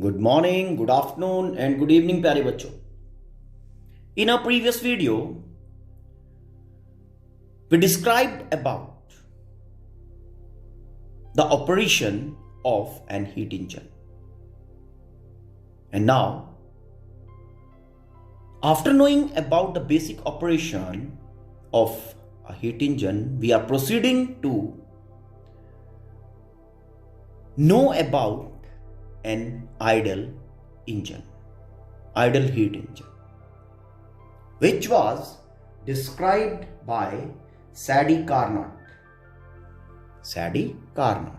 Good morning, good afternoon, and good evening, प्यारे बच्चों. In our previous video, we described about the operation of an heat engine. And now, after knowing about the basic operation of a heat engine, we are proceeding to know about an idle engine, idle heat engine, which was described by Sadi Carnot. Sadi Carnot.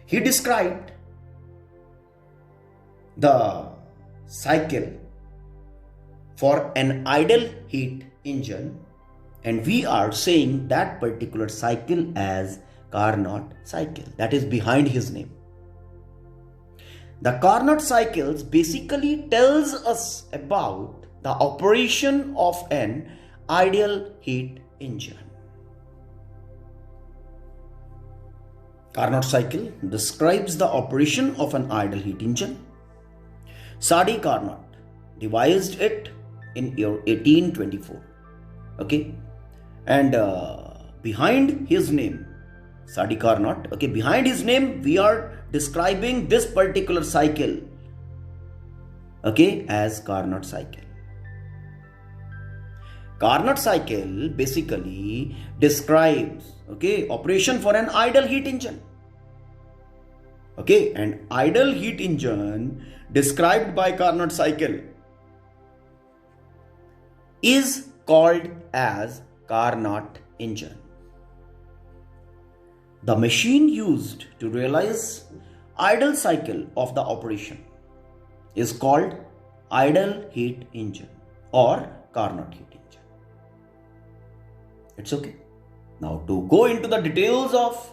He described the cycle for an idle heat engine, and we are saying that particular cycle as Carnot cycle. That is behind his name. The Carnot cycles basically tells us about the operation of an ideal heat engine. Carnot cycle describes the operation of an idle heat engine. Sadi Carnot devised it in year 1824. Okay, and behind his name, Sadi Carnot, okay, behind his name, we are describing this particular cycle, okay, as Carnot cycle. Carnot cycle basically describes, okay, operation for an idle heat engine. Okay, an idle heat engine described by Carnot cycle is called as Carnot engine. The machine used to realize idle cycle of the operation is called idle heat engine or Carnot heat engine. It's okay. Now to go into the details of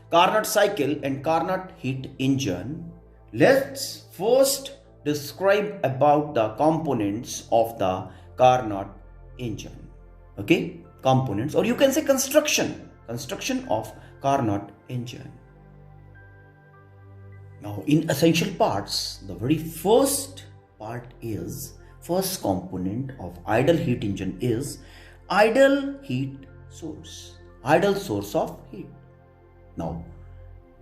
Carnot cycle and Carnot heat engine, let's first describe about the components of the Carnot engine. Okay, components, or you can say construction of Carnot engine. Now in essential parts, the very first component of idle heat engine is idle heat source, idle source of heat. Now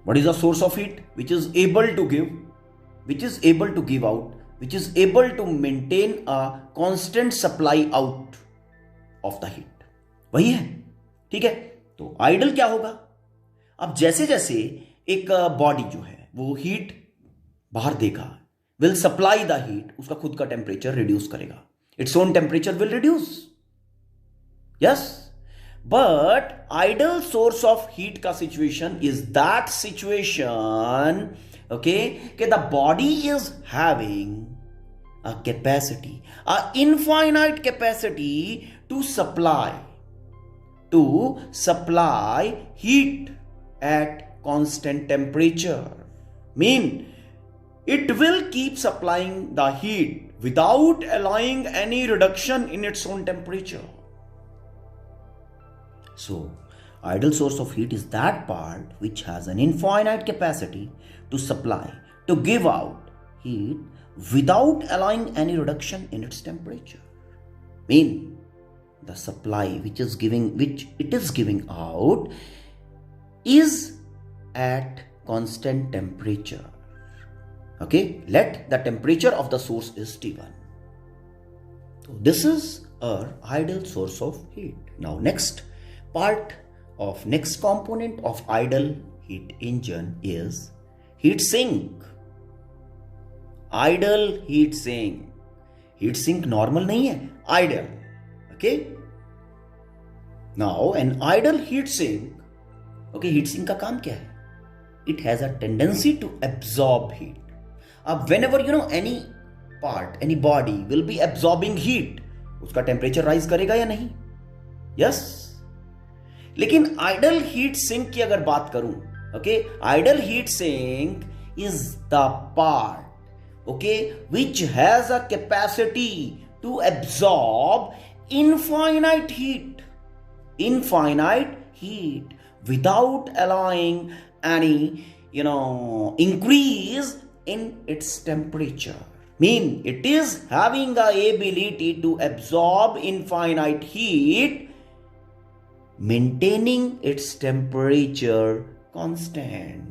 what is the source of heat which is able to give, which is able to give out, which is able to maintain a constant supply out of the heat? वही है, ठीक है. तो idol क्या होगा? अब जैसे जैसे एक बॉडी जो है वो हीट बाहर देगा, विल सप्लाई द हीट, उसका खुद का टेम्परेचर रिड्यूस करेगा, it's own temperature will reduce. Yes, but ideal source of heat का situation is that situation, okay, कि the body is having a capacity, a infinite capacity to supply heat at constant temperature. Mean it will keep supplying the heat without allowing any reduction in its own temperature. So idle source of heat is that part which has an infinite capacity to supply, to give out heat without allowing any reduction in its temperature. Mean the supply which it is giving out is at constant temperature. Okay, let the temperature of the source is T1. So this is our idle source of heat. Now next component of idle heat engine is heat sink. Idle heat sink. Heat sink normal नहीं है, idle. Okay. Now an idle heat sink, okay, heat sink का काम क्या है? It has a tendency to absorb heat. अब whenever any part, any body will be absorbing heat, उसका temperature rise करेगा या नहीं? Yes. लेकिन idle heat sink की अगर बात करूं, okay, idle heat sink is the part, okay, which has a capacity to absorb infinite heat without allowing any increase in its temperature. Mean it is having the ability to absorb infinite heat, maintaining its temperature constant.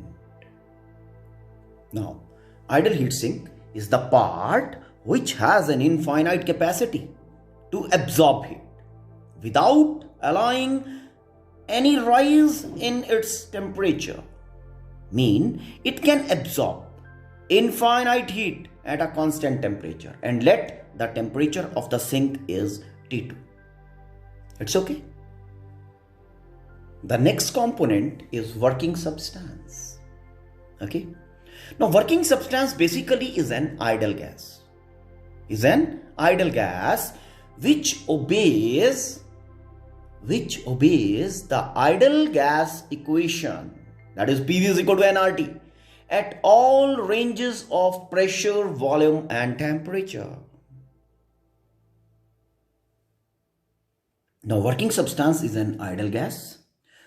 Now, idle heat sink is the part which has an infinite capacity to absorb heat without allowing any rise in its temperature. Mean it can absorb infinite heat at a constant temperature, and let the temperature of the sink is T2. It's okay. The next component is working substance. Okay. Now, working substance basically is an idle gas. Which obeys the ideal gas equation, that is PV is equal to nRT, at all ranges of pressure, volume and temperature. Now, working substance is an ideal gas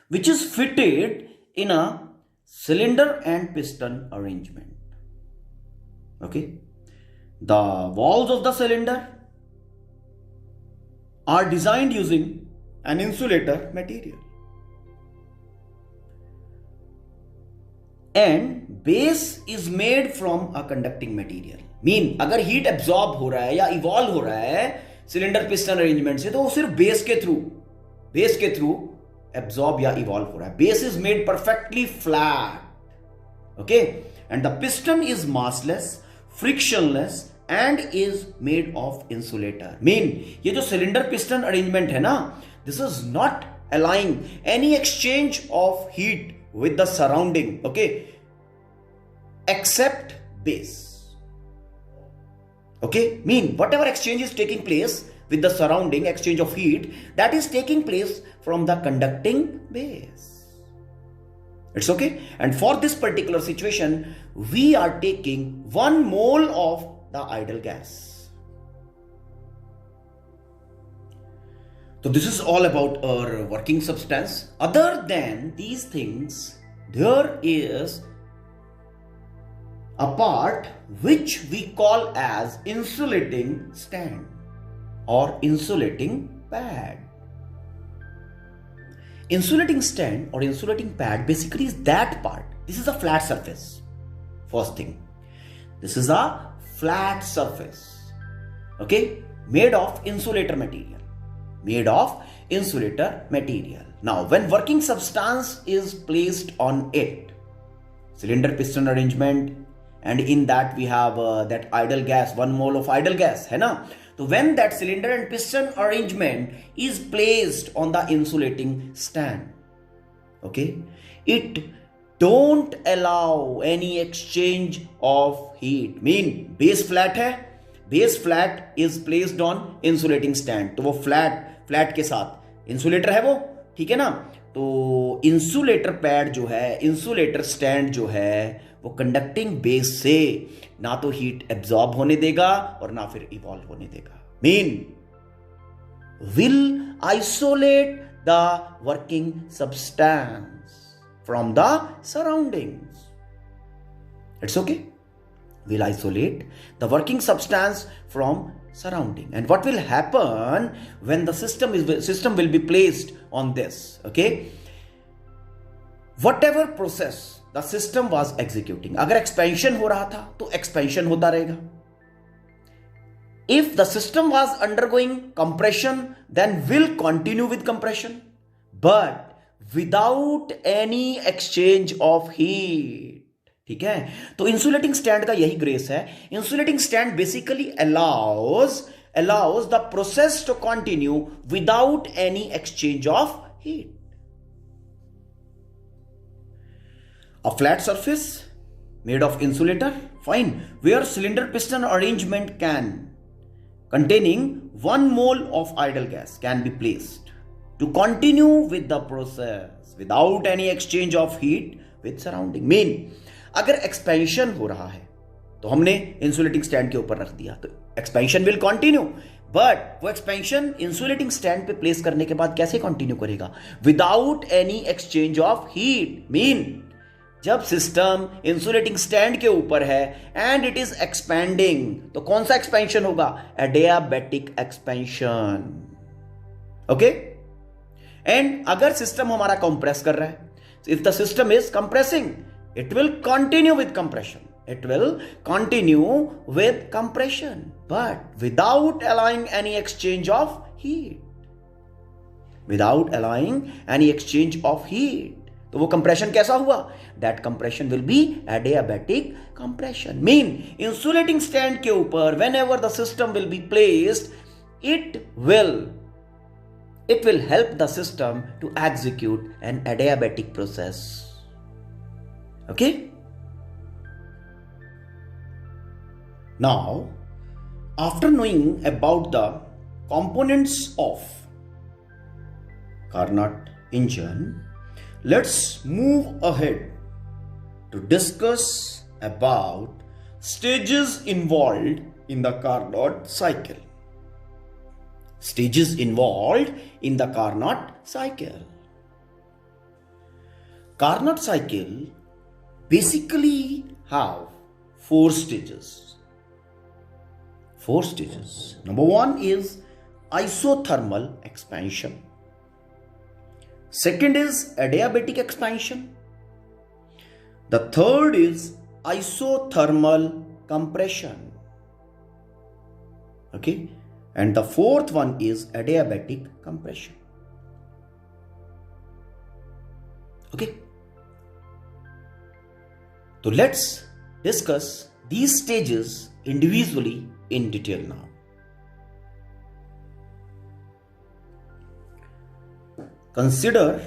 which is fitted in a cylinder and piston arrangement. Okay. The walls of the cylinder are designed using an insulator material, and base is made from a conducting material. Mean अगर heat absorb हो रहा है या evolve हो रहा है cylinder piston arrangement से, तो वो सिर्फ base के through absorb या evolve हो रहा है. Base is made perfectly flat. Okay, and the piston is massless, frictionless and is made of insulator. Mean ये जो cylinder piston arrangement है ना, this is not allowing any exchange of heat with the surrounding, okay, except base. Okay, mean whatever exchange is taking place with the surrounding, exchange of heat, that is taking place from the conducting base. It's okay. And for this particular situation, we are taking 1 mole of the ideal gas. So this is all about our working substance. Other than these things, there is a part which we call as insulating stand or insulating pad. Insulating stand or insulating pad basically is that part. This is a flat surface. First thing, this is a flat surface, okay, made of insulator material. Now, when working substance is placed on it, cylinder piston arrangement, and in that we have that ideal gas, 1 mole of ideal gas, है ना? So when that cylinder and piston arrangement is placed on the insulating stand, okay, it don't allow any exchange of heat. Mean base flat है, base flat is placed on insulating stand, तो वो flat के साथ insulator है वो, ठीक है ना? तो insulator pad जो है, insulator stand जो है, वो कंडक्टिंग बेस से ना तो हीट एब्जॉर्ब होने देगा और ना फिर इवॉल्व होने देगा. Mean will isolate the working substance from the surroundings. It's okay. Will isolate the working substance from surrounding. And what will happen when the system will be placed on this? Okay, whatever process the system was executing, अगर expansion हो रहा था तो expansion होता रहेगा. If the system was undergoing compression, then will continue with compression, but without any exchange of heat. ठीक है. तो इंसुलेटिंग स्टैंड का यही ग्रेस है. Insulating stand basically allows the process to continue without any exchange of heat. A flat surface made of insulator, fine, where cylinder piston arrangement containing 1 mole of ideal gas can be placed to continue with the process without any exchange of heat with surrounding. Mean अगर expansion हो रहा है तो हमने insulating stand के ऊपर रख दिया तो एक्सपेंशन विल कंटिन्यू, बट वो एक्सपेंशन इंसुलेटिंग स्टैंड पे प्लेस करने के बाद कैसे कंटिन्यू करेगा? Without any exchange of heat. Mean जब सिस्टम इंसुलेटिंग स्टैंड के ऊपर है एंड इट इज एक्सपैंडिंग, तो कौन सा एक्सपेंशन होगा? Adiabatic expansion. ओके, एंड अगर सिस्टम हमारा कंप्रेस कर रहा है, if the system is compressing, it will continue with compression. It will continue with compression, but without allowing any exchange of heat. Without allowing any exchange of heat. तो वो compression कैसा हुआ? That compression will be adiabatic compression. Mean insulating stand के ऊपर whenever the system will be placed, it will help the system to execute an adiabatic process. Okay? Now, after knowing about the components of Carnot engine, let's move ahead to discuss about stages involved in the Carnot cycle. Stages involved in the Carnot cycle. Carnot cycle basically have 4 stages. 4 stages. Number 1 is isothermal expansion. Second is adiabatic expansion. The third is isothermal compression. Okay, and the fourth one is adiabatic compression. Okay. So let's discuss these stages individually in detail now. Consider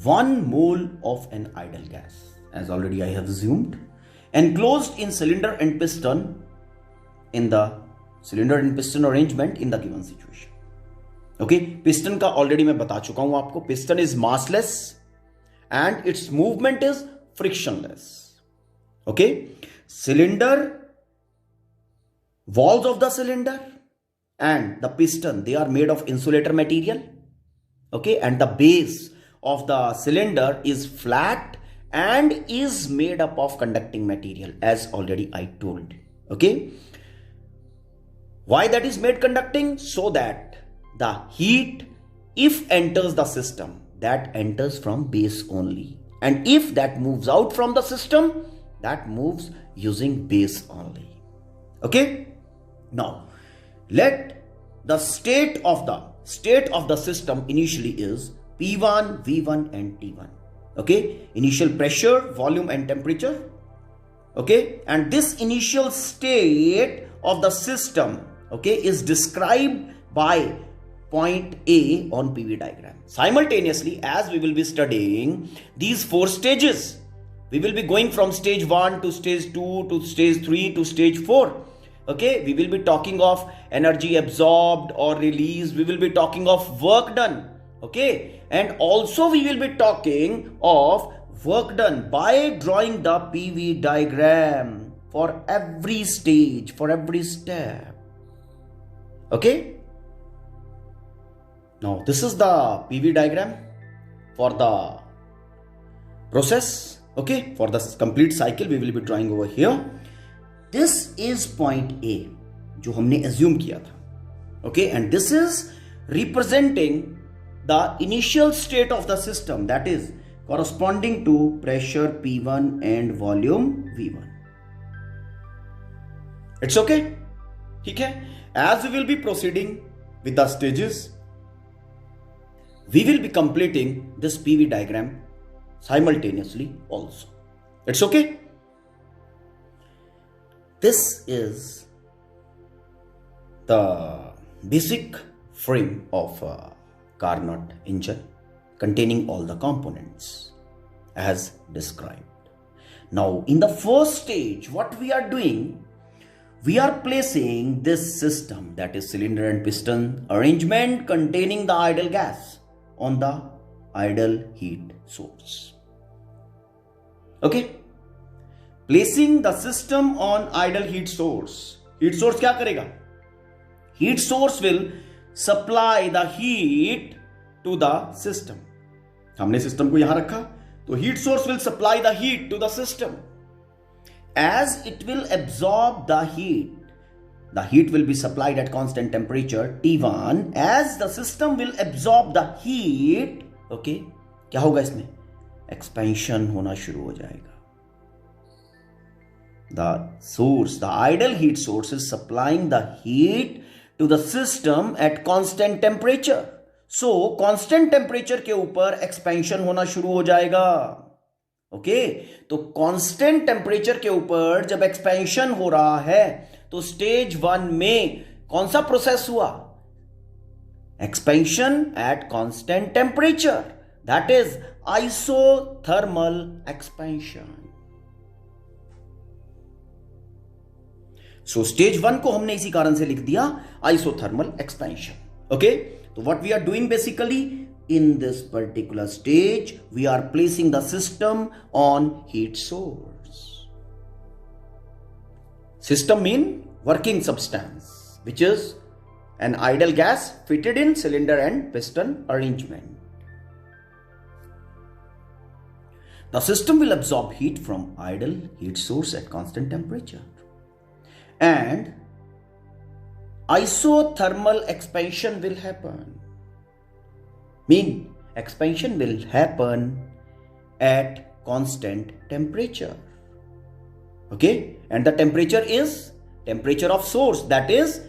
1 mole of an ideal gas, as already I have assumed, enclosed in cylinder and piston in the cylinder and piston arrangement in the given situation. Okay, piston का already मैं बता चुका हूं आपको. Piston is massless and its movement is frictionless. Okay, cylinder, walls of the cylinder and the piston, they are made of insulator material. Okay, and the base of the cylinder is flat and is made up of conducting material, as already I told. Okay, why that is made conducting? So that the heat, if enters the system, that enters from base only. And if that moves out from the system, that moves using base only. Okay. Now, let the state of the system initially is P1, V1 and T1. Okay. Initial pressure, volume and temperature. Okay. And this initial state of the system, okay, is described by point A on PV diagram. Simultaneously, as we will be studying these 4 stages, we will be going from stage 1 to stage 2 to stage 3 to stage 4. Okay, we will be talking of energy absorbed or released. We will be talking of work done. Okay, and also we will be talking of work done by drawing the PV diagram for every stage, for every step. Okay. Now, this is the PV diagram for the process. Okay, for the complete cycle we will be drawing over here. This is point A, जो हमने assume किया था. Okay, and this is representing the initial state of the system, that is corresponding to pressure P1 and volume V1. It's okay? ठीक है? As we will be proceeding with the stages, we will be completing this PV diagram simultaneously also. It's okay? This is the basic frame of a Carnot engine containing all the components as described. Now, in the first stage, what we are doing, we are placing this system, that is cylinder and piston arrangement containing the ideal gas, on the ideal heat source. Okay, placing the system on ideal heat source. Heat source क्या करेगा? Heat source will supply the heat to the system. हमने system को यहां रखा तो heat source will supply the heat to the system. As it will absorb the heat will be supplied at constant temperature T1. As the system will absorb the heat, okay, क्या होगा इसमें? Expansion होना शुरू हो जाएगा. The ideal heat source is supplying the heat to the system at constant temperature. So constant temperature के ऊपर expansion होना शुरू हो जाएगा. ओके, तो कांस्टेंट टेम्परेचर के ऊपर जब एक्सपेंशन हो रहा है तो स्टेज 1 में कौन सा प्रोसेस हुआ? Expansion at constant temperature, that is isothermal expansion. So stage 1 को हमने इसी कारण से लिख दिया आइसोथर्मल एक्सपेंशन. ओके, तो what we are doing basically, in this particular stage we are placing the system on heat source. System mean working substance, which is an ideal gas fitted in cylinder and piston arrangement. The system will absorb heat from ideal heat source at constant temperature, and isothermal expansion will happen. Mean expansion will happen at constant temperature. Okay, and the temperature is temperature of source, that is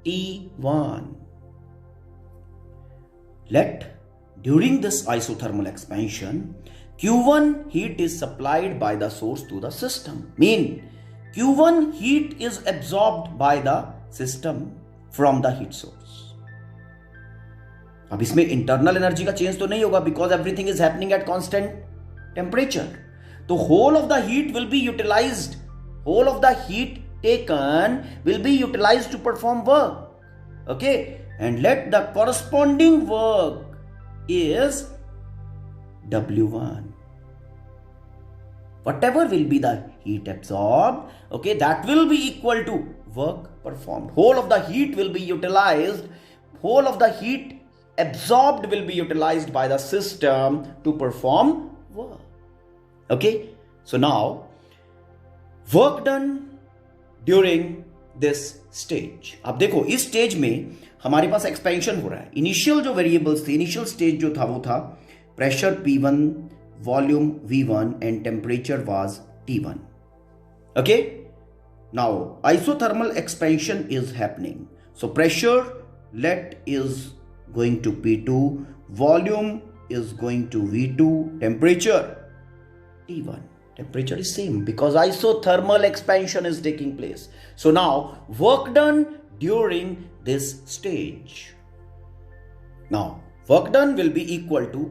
T1. Let during this isothermal expansion Q1 heat is supplied by the source to the system. Mean Q1 heat is absorbed by the system from the heat source. अब इसमें internal energy का change तो नहीं होगा because everything is happening at constant temperature. तो whole of the heat will be utilised, whole of the heat taken will be utilised to perform work. Okay, and let the corresponding work is W1. Whatever will be the heat absorbed, okay, that will be equal to work performed. Whole of the heat will be utilized, whole of the heat absorbed will be utilized by the system to perform work. Okay, so now work done during this stage. अब देखो इस stage में हमारे पास expansion हो रहा है. Initial जो variables थे, इनिशियल स्टेज जो था वो था pressure P1, volume V1 and temperature was T1. Okay, now isothermal expansion is happening. So pressure let is going to P2, volume is going to V2, temperature T1. Temperature is same because isothermal expansion is taking place. So now work done during this stage. Now work done will be equal to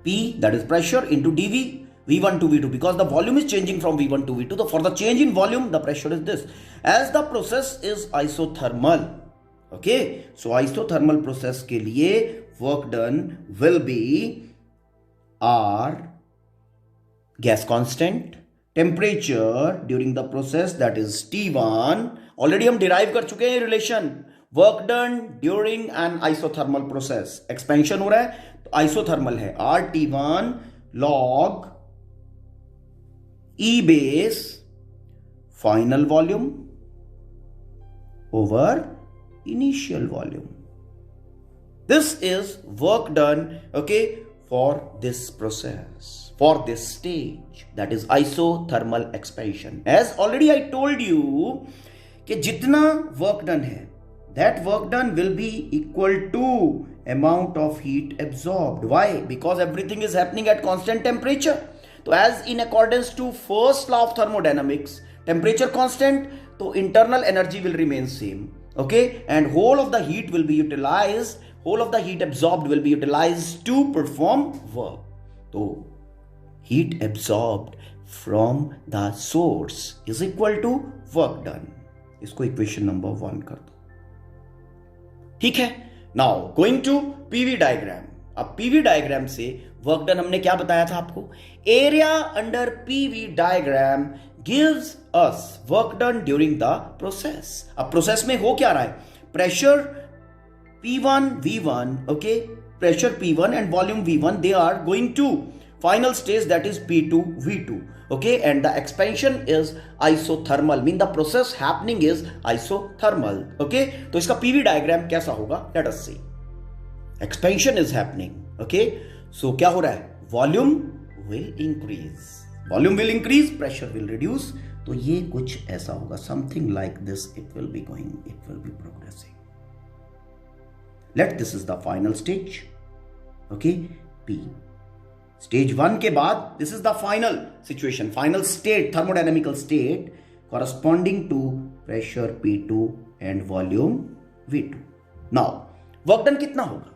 P, that is pressure, into dV, V1 to V2, because the volume is changing from V1 to V2. So for the change in volume, the pressure is this. As the process is isothermal, okay, so isothermal process के लिए work done will be R, gas constant, temperature during the process, that is T1. Already हम derive कर चुके हैं relation. Work done during an isothermal process. Expansion हो रहा है तो isothermal है RT1 log E base final volume over initial volume. This is work done, okay, for this process, for this stage, that is isothermal expansion. As already I told you कि जितना work done है, that work done will be equal to amount of heat absorbed. Why? Because everything is happening at constant temperature. So as in accordance to first law of thermodynamics, temperature constant, so internal energy will remain same. Okay, and whole of the heat will be utilized, whole of the heat absorbed will be utilized to perform work. So heat absorbed from the source is equal to work done. इसको equation number 1 कर दो. ठीक है. Now going to PV diagram. अब PV diagram से work done हमने क्या बताया था आपको? Area under PV diagram gives us work done during the process. अब प्रोसेस में हो क्या रहा है? Pressure P1 V1, okay, pressure P1 and volume V1, they are going to final stage, that is P2 V2. Okay, and the expansion is isothermal, mean the process happening is isothermal. Okay, तो इसका PV diagram कैसा होगा, let us see. Expansion is happening. Okay, so क्या हो रहा है, volume will increase, volume will increase, pressure will reduce. तो ये कुछ ऐसा होगा, something like this it will be going, it will be progressing. Let this is the final stage. Okay, P. Stage 1 के बाद this is the final situation, final state, thermodynamical state corresponding to pressure P2 and volume V2. Now work done कितना होगा,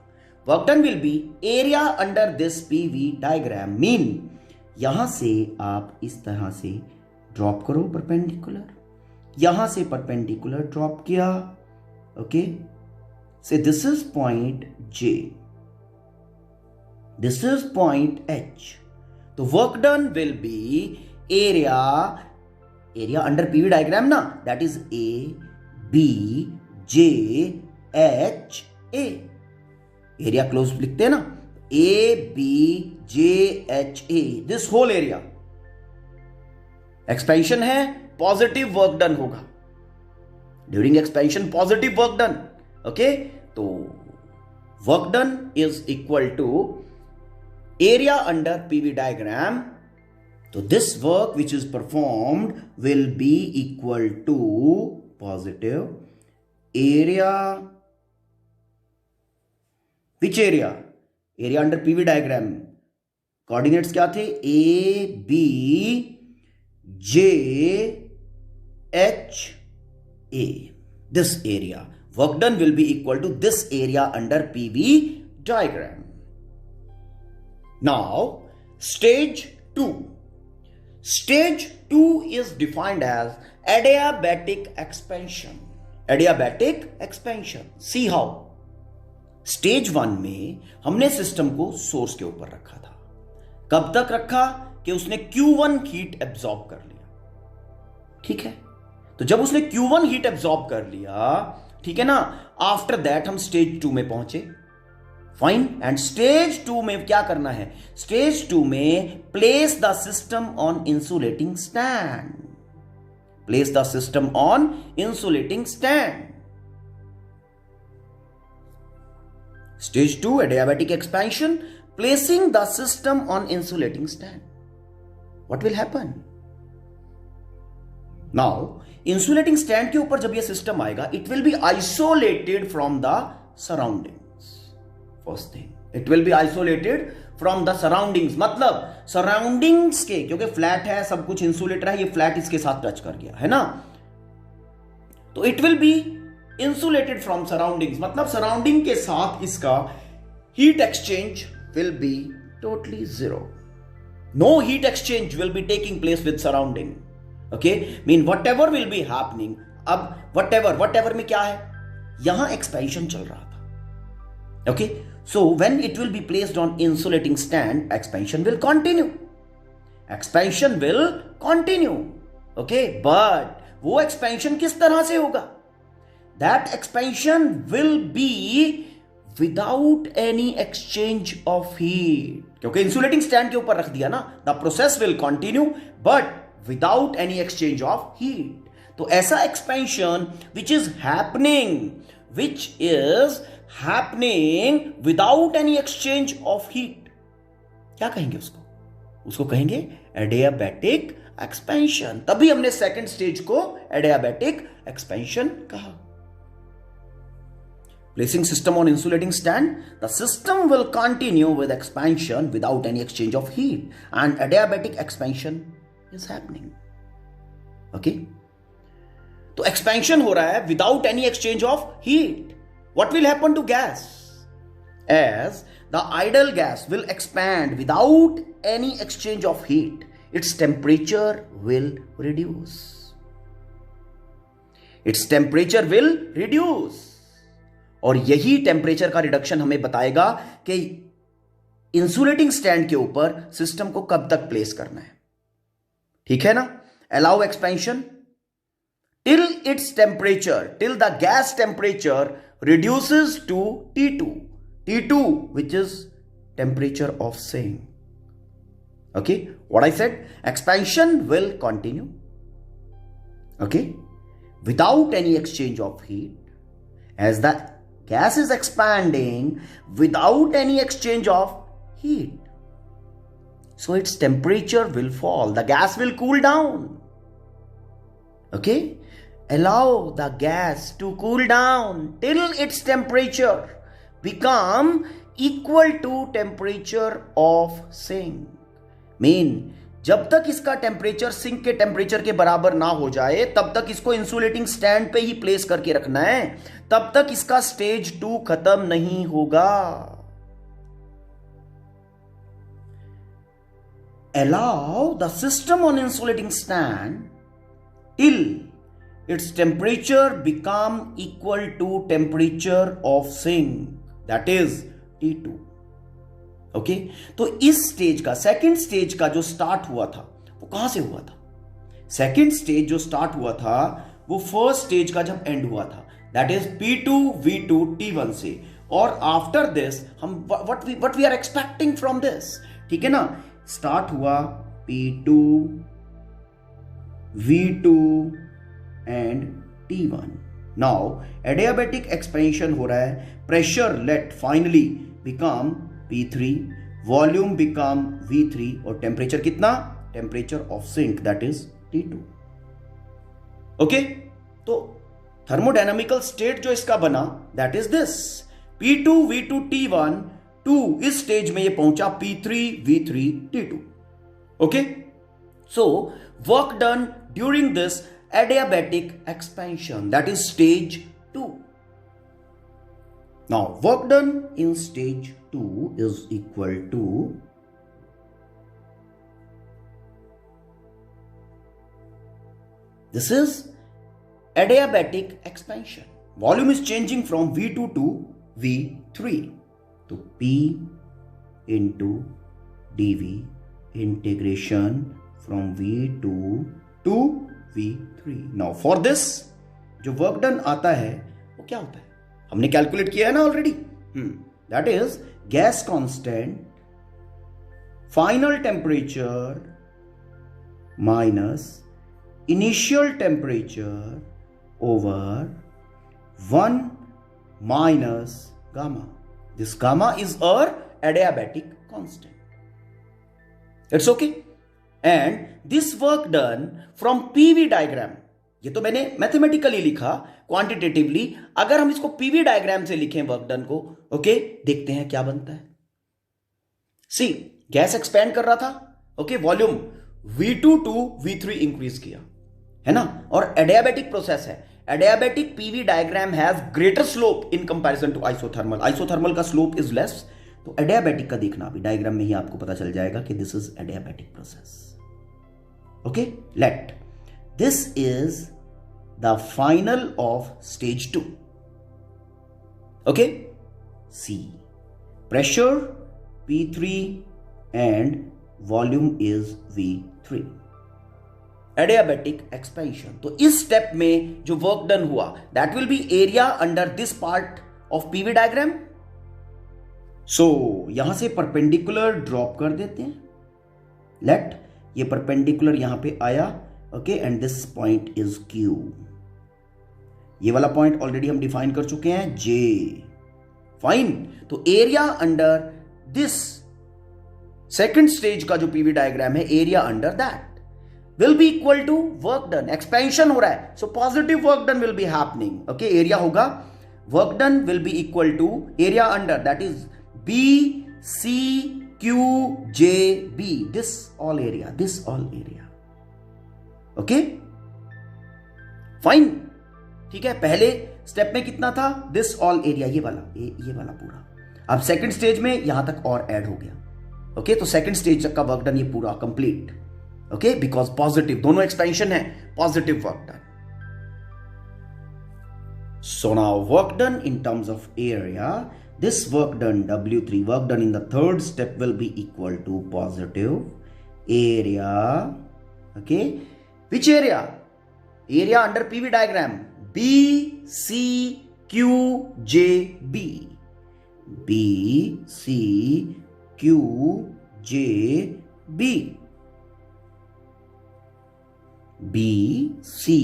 work done will be area under this PV diagram, mean यहां से आप इस तरह से ड्रॉप करो परपेंडिकुलर, यहां से परपेंडिकुलर ड्रॉप किया. ओके, से this is point J, this is point H. तो work done will be area under PV diagram ना, that is A B J H A. area close लिखते हैं ना, A B J H A, this whole area. Expansion है, positive work done होगा during expansion, positive work done. Okay, तो work done is equal to area under PV diagram. So this work which is performed will be equal to positive area. Which area? Area under PV diagram. Coordinates क्या थे, A B J H A. This area. Work done will be equal to this area under PV diagram. Now, stage 2. Stage 2 is defined as adiabatic expansion. Adiabatic expansion. See how? Stage 1 में हमने system को source के ऊपर रखा था. कब तक रखा कि उसने Q1 हीट एब्जॉर्ब कर लिया. ठीक है, तो जब उसने Q1 हीट एब्जॉर्ब कर लिया, ठीक है ना, आफ्टर दैट हम स्टेज 2 में पहुंचे. फाइन, एंड स्टेज 2 में क्या करना है, स्टेज 2 में place the system on insulating stand, place the system on insulating stand. Stage 2 adiabatic expansion, placing the system on insulating stand. What will happen? Now insulating stand के ऊपर जब ये system आएगा, it will be isolated from the surroundings. First thing, it will be isolated from the surroundings. मतलब surroundings के, क्योंकि flat है, सब कुछ इंसुलेटर है, ये फ्लैट इसके साथ टच कर गया है ना, तो it will be insulated from surroundings. मतलब सराउंडिंग के साथ इसका heat exchange will be totally zero. No heat exchange will be taking place with surrounding. Okay, mean whatever will be happening. अब whatever में क्या है, यहां एक्सपेंशन चल रहा था. Okay, so when it will be placed on insulating stand, expansion will continue. Expansion will continue. Okay, but वो expansion किस तरह से होगा? That expansion will be without any exchange of heat. क्योंकि insulating stand के ऊपर रख दिया ना, the process will continue but without any exchange of heat. तो ऐसा expansion which is happening without any exchange of heat, क्या कहेंगे उसको? उसको कहेंगे adiabatic expansion. तभी हमने सेकेंड स्टेज को adiabatic expansion कहा. Placing system on insulating stand, the system will continue with expansion without any exchange of heat, and adiabatic expansion is happening. Okay, तो expansion हो रहा है without any exchange of heat. What will happen to gas? As the ideal gas will expand without any exchange of heat, its temperature will reduce. Its temperature will reduce. और यही temperature का reduction हमें बताएगा कि insulating stand के ऊपर system को कब तक प्लेस करना है. ठीक है ना? Allow expansion till its temperature, till the gas temperature reduces to T2 which is temperature of same. Okay, what I said, expansion will continue. Okay, without any exchange of heat, as the gas is expanding without any exchange of heat, so its temperature will fall, the gas will cool down. Okay, allow the gas to cool down till its temperature become equal to temperature of sink. Mean जब तक इसका temperature sink के temperature के बराबर ना हो जाए तब तक इसको इंसुलेटिंग स्टैंड पे ही प्लेस करके रखना है, तब तक इसका स्टेज 2 खत्म नहीं होगा. Allow the system on insulating stand till its temperature become equal to temperature of sink, that is T2. ओके, तो इस स्टेज का, सेकेंड स्टेज का जो स्टार्ट हुआ था वो कहां से हुआ था? सेकेंड स्टेज जो स्टार्ट हुआ था वो फर्स्ट स्टेज का जब एंड हुआ था, that is P2 V2 T1 से. और आफ्टर दिस हम what we are expecting from this, ठीक है ना, स्टार्ट हुआ P2 V2 and T1. Now adiabatic expansion हो रहा है, pressure let finally become P3, volume become V3 और टेम्परेचर कितना? Temperature of sink that is T2. ओके, तो थर्मोडायनामिकल स्टेट जो इसका बना that is this P2 V2 T1 to इस स्टेज में ये पहुंचा P3 V3 T2. Okay, so work done during this adiabatic expansion, that is stage 2. Now work done in stage 2 is equal to this is adiabatic expansion. Volume is changing from V2 to V3. So P into dV integration from V2 to V3. Now for this जो work done आता है वो क्या होता है, हमने calculate किया है ना already. That is gas constant final temperature minus initial temperature over 1 minus gamma. This gamma is our adiabatic constant. It's okay. And this work done from PV diagram, ये तो मैंने मैथमेटिकली लिखा, क्वांटिटेटिवली अगर हम इसको पीवी डायग्राम से लिखें work done को, ओके, देखते हैं क्या बनता है. सी, गैस एक्सपेंड कर रहा था, okay, volume V2 to V3 increase किया है ना, और एडियाबैटिक प्रोसेस है. Adiabatic PV diagram has greater slope in comparison to isothermal. Isothermal का स्लोप इज लेस. तो एडियाबैटिक का देखना, अभी डायग्राम में ही आपको पता चल जाएगा कि this is adiabatic process. Okay, let this is the final of stage 2. Okay, see, pressure P3 and volume is V3. Adiabatic expansion. तो इस स्टेप में जो वर्क डन हुआ that will be area under this part of PV diagram. So यहां से perpendicular drop कर देते हैं. लेट ये परपेंडिकुलर यहां पे आया, okay, and this point is Q. ये वाला पॉइंट ऑलरेडी हम डिफाइन कर चुके हैं, J. फाइन. तो area under this second stage का जो पीवी डायग्राम है, area under that will be equal to work done. Expansion हो रहा है, so positive work done will be happening. Okay, area होगा, work done will be equal to area under that is B C Q J B. This all area. Okay, fine. ठीक है, पहले step में कितना था, दिस ऑल एरिया, ये वाला पूरा. अब सेकंड स्टेज में यहां तक और ऐड हो गया. ओके, तो सेकंड स्टेज तक का वर्क डन ये पूरा कंप्लीट. ओके, बिकॉज पॉजिटिव, दोनों एक्सपेंशन है, positive work done. So now work done in terms of area, this work done W3, work done in the third step will be equal to positive area. Okay, which area? Area under PV diagram, B C Q J B. B C Q J B, B C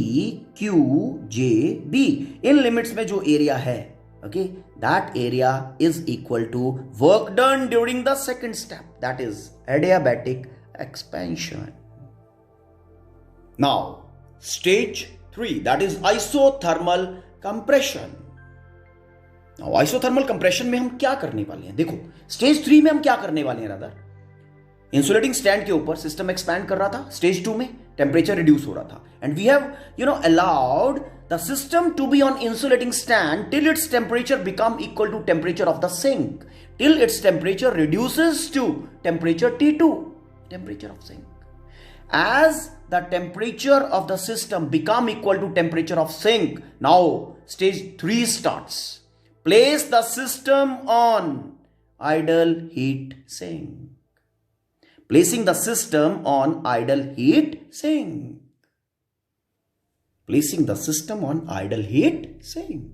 Q J B, इन limits में जो area है, okay, that area is equal to work done during the second step, that is adiabatic expansion. Now stage 3, that is isothermal compression. Now isothermal compression में हम क्या करने वाले हैं? देखो स्टेज 3 में हम क्या करने वाले हैं, रादर इंसुलेटिंग स्टैंड के ऊपर सिस्टम एक्सपैंड कर रहा था, स्टेज 2 में टेम्परेचर रिड्यूस हो रहा था, and we have allowed the system to be on insulating stand till its temperature become equal to temperature of the sink, till its temperature reduces to temperature T2, temperature of sink. As the temperature of the system become equal to temperature of sink, now stage 3 starts. Place the system on idle heat sink. Placing the system on idle heat sink. Placing the system on idle heat sink.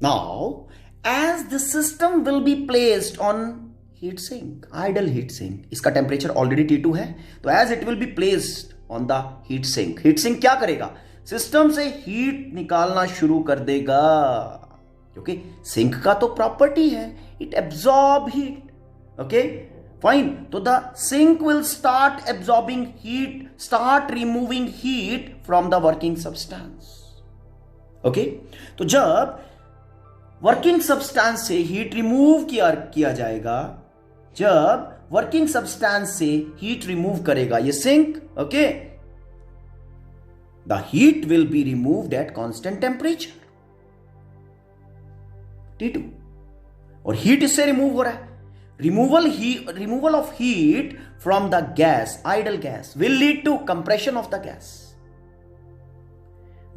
Now, as the system will be placed on heat sink, ideal heat sink, इसका temperature already T2 है, तो as it will be placed on the heat sink, heat sink क्या करेगा, system से heat निकालना शुरू कर देगा, क्योंकि सिंक का तो प्रॉपर्टी है it absorb heat. Okay fine, तो the sink will start absorbing heat, start removing heat from the working substance. Okay, तो जब वर्किंग सब्सटेंस से हीट रिमूव किया जाएगा, जब वर्किंग सब्सटेंस से हीट रिमूव करेगा ये sink, okay, the heat will be removed at constant temperature T2, और हीट इससे रिमूव हो रहा है. Removal of heat from the gas, ideal gas, will lead to compression of the gas.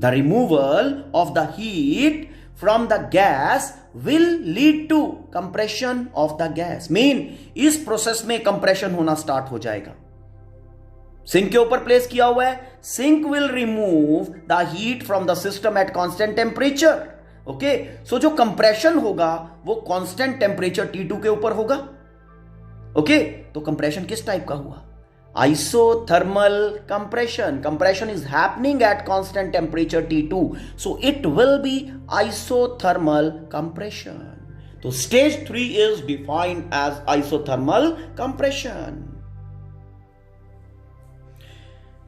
The removal of the heat from the gas will lead to compression of the gas. Mean इस process में compression होना start हो जाएगा. Sink के ऊपर place किया हुआ है, sink will remove the heat from the system at constant temperature. Okay, so जो कंप्रेशन होगा वो कांस्टेंट टेम्परेचर T2 के ऊपर होगा. ओके, तो कंप्रेशन किस टाइप का हुआ, isothermal compression. Compression is happening at constant temperature T2, so it will be isothermal compression. So stage 3 is defined as isothermal compression.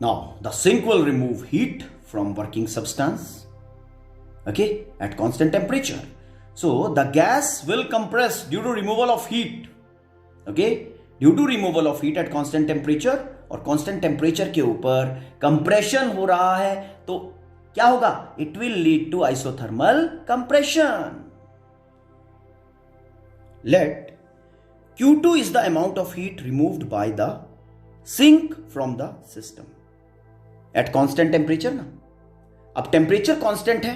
Now the sink will remove heat from working substance, okay, at constant temperature. So the gas will compress due to removal of heat, okay, due to removal of heat at constant temperature, और constant temperature के ऊपर compression हो रहा है, तो क्या होगा, it will lead to isothermal compression. Let Q2 is the amount of heat removed by the sink from the system at constant temperature ना. अब टेम्परेचर कांस्टेंट है,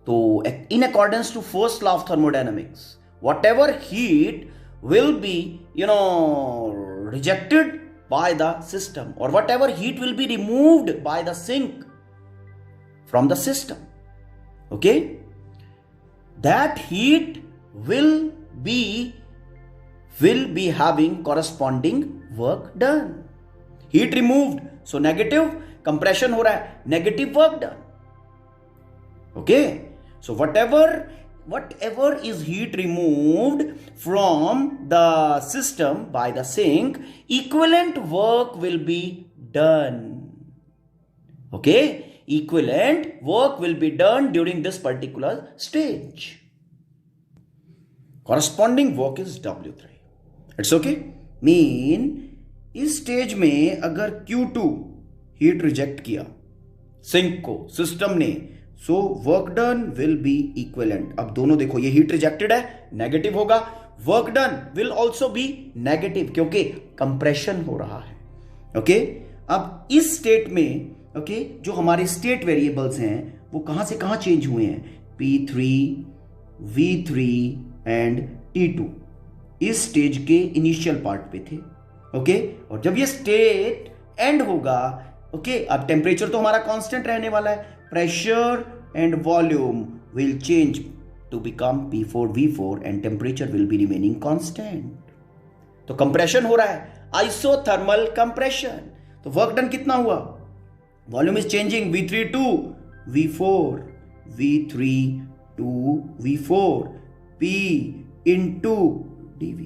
तो in accordance to first law of thermodynamics, whatever heat will be rejected by the system, or whatever heat will be removed by the sink from the system, okay, that heat will be having corresponding work done. Heat removed, so negative compression हो रहा है, negative work done. Okay, so whatever is heat removed from the system by the sink, equivalent work will be done. Okay, equivalent work will be done during this particular stage. Corresponding work is W3. It's okay. Mean इस stage में अगर Q2 heat reject किया sink को system ने, सो work done will B equivalent. अब दोनों देखो, ये हीट रिजेक्टेड है, नेगेटिव होगा, work done will also be negative, क्योंकि कंप्रेशन हो रहा है. ओके, अब इस स्टेट में, ओके, जो हमारे स्टेट वेरिएबल्स हैं वो कहां से कहां चेंज हुए हैं, P3, V3 एंड T2 इस स्टेज के इनिशियल पार्ट पे थे. ओके, और जब ये स्टेट एंड होगा, ओके, अब टेम्परेचर तो हमारा कांस्टेंट रहने वाला है, pressure and volume will change to become P4 V4 and temperature will be remaining constant. तो कंप्रेशन हो रहा है, आइसोथर्मल कंप्रेशन। तो वर्क डन कितना हुआ? Volume is changing, V3 to V4, V3 to V4, P into dV.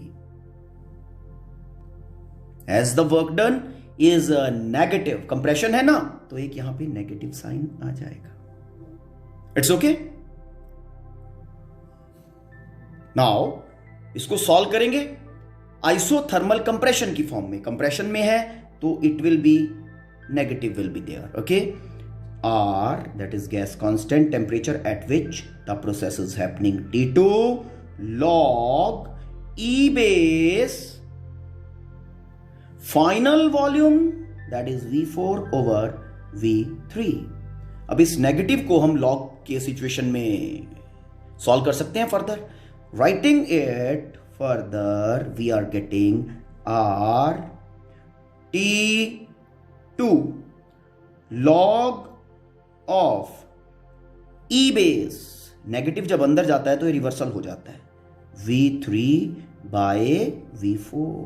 As the work done is a negative, compression है ना, तो एक यहां पे नेगेटिव साइन आ जाएगा। It's okay. नाउ इसको सॉल्व करेंगे आइसोथर्मल कंप्रेशन की फॉर्म में। कंप्रेशन में है तो it will be negative will be there, okay. R, that is gas constant temperature at which the process is happening, T2 log E base final volume, that is V4 over V3। अब इस negative को हम log के situation में solve कर सकते हैं further. Writing it further we are getting R T2 log of e base, negative जब अंदर जाता है तो ये रिवर्सल हो जाता है, V3 by V4,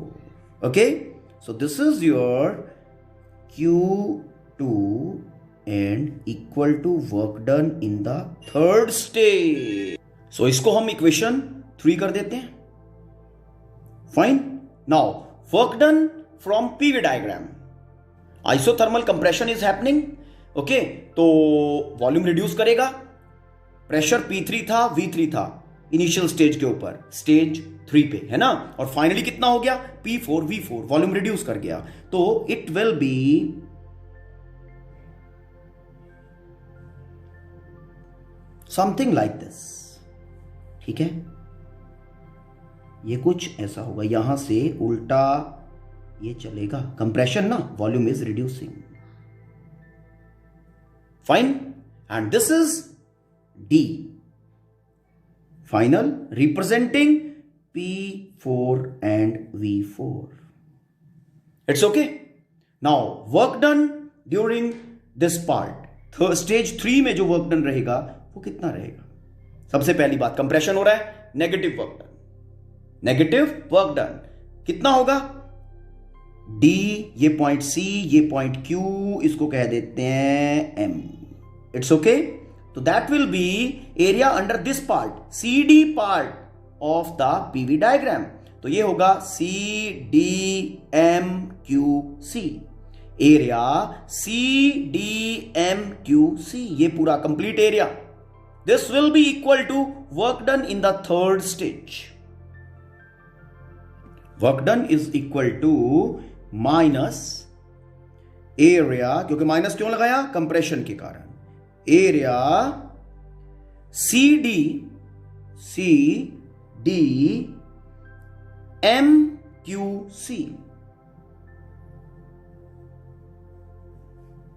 okay. So this is your Q2 and equal to work done in the third stage. So इसको हम इक्वेशन 3 कर देते हैं। Fine. Now work done from PV diagram, isothermal compression is happening, okay. तो volume reduce करेगा, pressure P3 था, V3 था initial stage के ऊपर, स्टेज 3 पे, है ना। और फाइनली कितना हो गया? P4 V4, वॉल्यूम रिड्यूस कर गया। तो it will be something like this, ठीक है। ये कुछ ऐसा होगा, यहां से उल्टा ये चलेगा, कंप्रेशन ना, volume is reducing, fine. And this is D final representing P4 and V4. It's okay. Now work done during this part, stage 3 में जो वर्क डन रहेगा वो कितना रहेगा? सबसे पहली बात, कंप्रेशन हो रहा है, negative work done, negative work done कितना होगा? D, ये पॉइंट C, ये पॉइंट Q, इसको कह देते हैं M। It's okay. तो that will be area under this part, CD part of the PV diagram. तो ये होगा CDMQC, एरिया CDMQC, ये पूरा complete area. This will be equal to work done in the third stage. Work done is equal to minus area, क्योंकि minus क्यों लगाया? Compression के कारण, area CDMQC।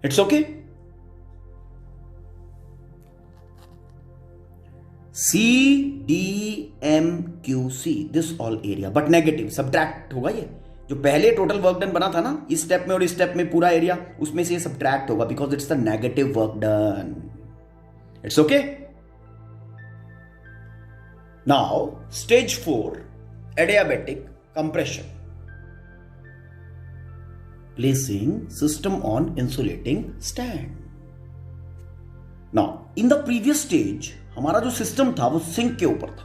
It's okay. CDMQC, this all area, but negative, subtract होगा ये। जो पहले total work done बना था ना, इस स्टेप में और इस स्टेप में पूरा एरिया, उसमें से ये सब्ट्रैक्ट होगा because it's the negative work done. It's okay. Now stage 4, adiabatic compression, placing system on insulating stand. Now in the previous stage हमारा जो सिस्टम था वो सिंक के ऊपर था,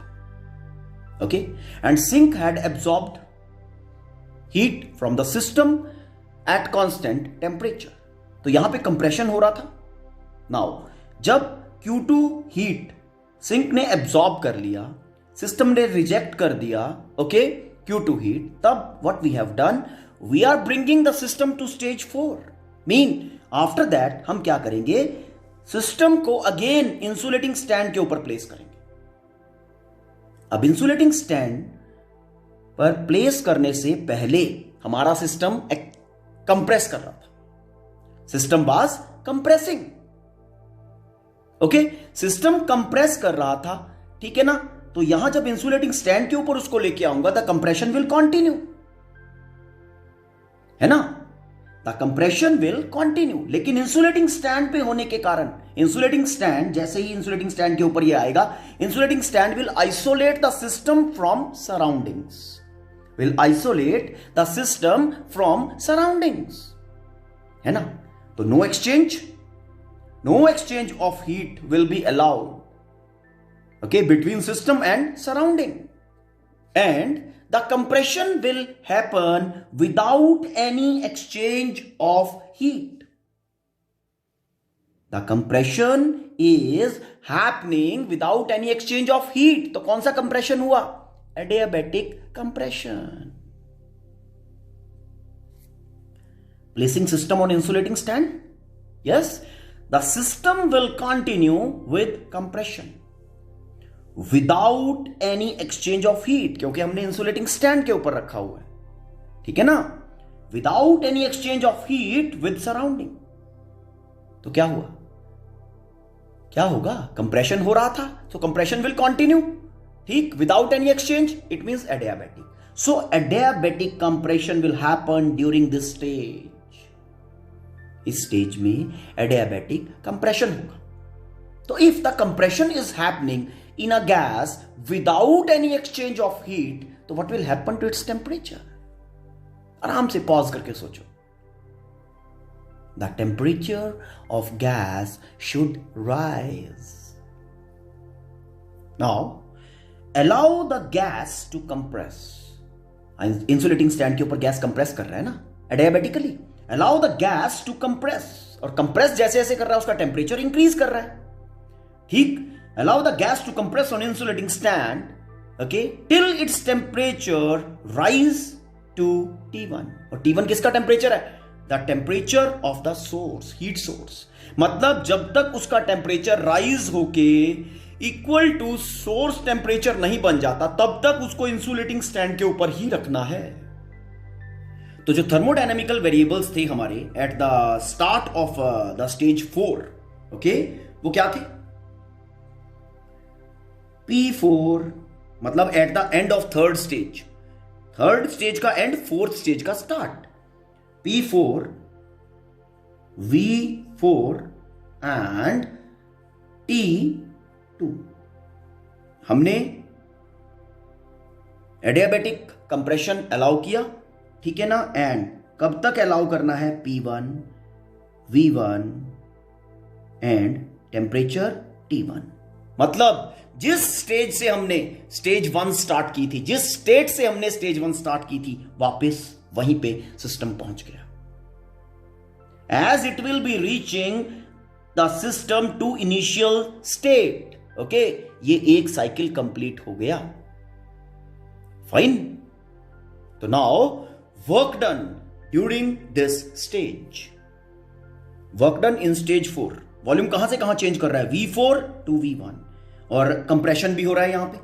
okay, and sink had absorbed heat from the system at constant temperature. तो यहां पे कंप्रेशन हो रहा था। नाउ जब Q2 हीट सिंक ने एब्सॉर्ब कर लिया, सिस्टम ने रिजेक्ट कर दिया, ओके, Q2 हीट, तब what we have done, we are bringing the system to stage 4। Mean after that हम क्या करेंगे, सिस्टम को अगेन इंसुलेटिंग स्टैंड के ऊपर प्लेस करेंगे। अब इंसुलेटिंग स्टैंड पर प्लेस करने से पहले हमारा सिस्टम कंप्रेस कर रहा था, system was compressing, okay, system compress कर रहा था, ठीक है ना। तो यहां जब इंसुलेटिंग स्टैंड के ऊपर उसको लेके आऊंगा, द कंप्रेशन विल कंटिन्यू, है ना, द कंप्रेशन विल कंटिन्यू। लेकिन इंसुलेटिंग स्टैंड पे होने के कारण, इंसुलेटिंग स्टैंड, जैसे ही इंसुलेटिंग स्टैंड के ऊपर ये आएगा, insulating stand will isolate the system from surroundings, will isolate the system from surroundings, है ना? तो no exchange of heat will be allowed, okay, between system and surrounding, and the compression will happen without any exchange of heat. The compression is happening without any exchange of heat. तो कौन सा compression हुआ? Adiabatic compression. Placing system on insulating stand? Yes, the system will continue with compression without any exchange of heat, क्योंकि हमने insulating stand के ऊपर रखा हुआ है, ठीक है ना? Without any exchange of heat with surrounding. तो क्या हुआ? क्या होगा? कंप्रेशन हो रहा था, तो कंप्रेशन विल कंटिन्यू, ठीक, without any exchange. It means adiabatic. So adiabatic compression will happen during this stage. इस स्टेज में एडियाबैटिक कंप्रेशन होगा. तो if the compression is happening in a gas without any exchange of heat, तो what will happen to its temperature? आराम से pause करके सोचो. The temperature of gas should rise. Now, allow the gas to compress. Insulating stand के ऊपर gas compress कर रहा है ना, adiabatically. Allow the gas to compress. और कंप्रेस जैसे जैसे कर रहा है उसका टेम्परेचर इंक्रीज कर रहा है, ठीक. Allow the gas to compress on insulating stand, okay, till its temperature rise to T1. और T1 किसका टेम्परेचर है? The temperature of the source, heat source. मतलब जब तक उसका टेम्परेचर राइज होके इक्वल टू सोर्स टेम्परेचर नहीं बन जाता, तब तक उसको इंसुलेटिंग स्टैंड के ऊपर ही रखना है. तो जो थर्मोडायनेमिकल वेरिएबल्स थे हमारे at the start of the stage 4, okay, वो क्या थे? P4 मतलब at the end of third stage का एंड, फोर्थ स्टेज का start. P4, V4 and T2. हमने एडियाबैटिक कंप्रेशन अलाउ किया, ठीक है ना? एंड कब तक अलाउ करना है? P1, V1 and temperature T1. मतलब जिस स्टेज से हमने स्टेज 1 स्टार्ट की थी, जिस स्टेट से हमने स्टेज 1 स्टार्ट की थी, वापस वहीं पे सिस्टम पहुंच गया. As it will be reaching the system to initial state, okay, ये एक साइकिल कंप्लीट हो गया. फाइन. तो now work done during this stage. Work done in stage 4. Volume कहां से कहां चेंज कर रहा है? V4 to V1. और कंप्रेशन भी हो रहा है यहां पे,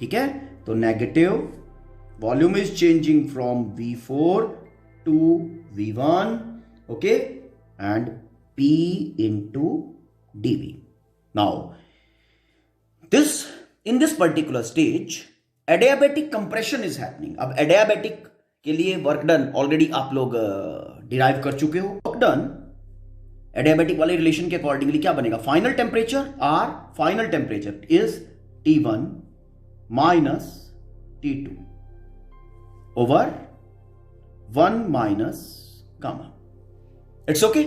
ठीक है? तो negative volume is changing from V4 to V1, okay, and P into dV. Now, in this particular stage, adiabatic compression is happening. अब adiabatic के लिए work done already आप लोग derive कर चुके हो. Work done adiabatic वाले relation के accordingly क्या बनेगा? Final temperature is T1 minus T2 over 1 minus gamma. It's okay.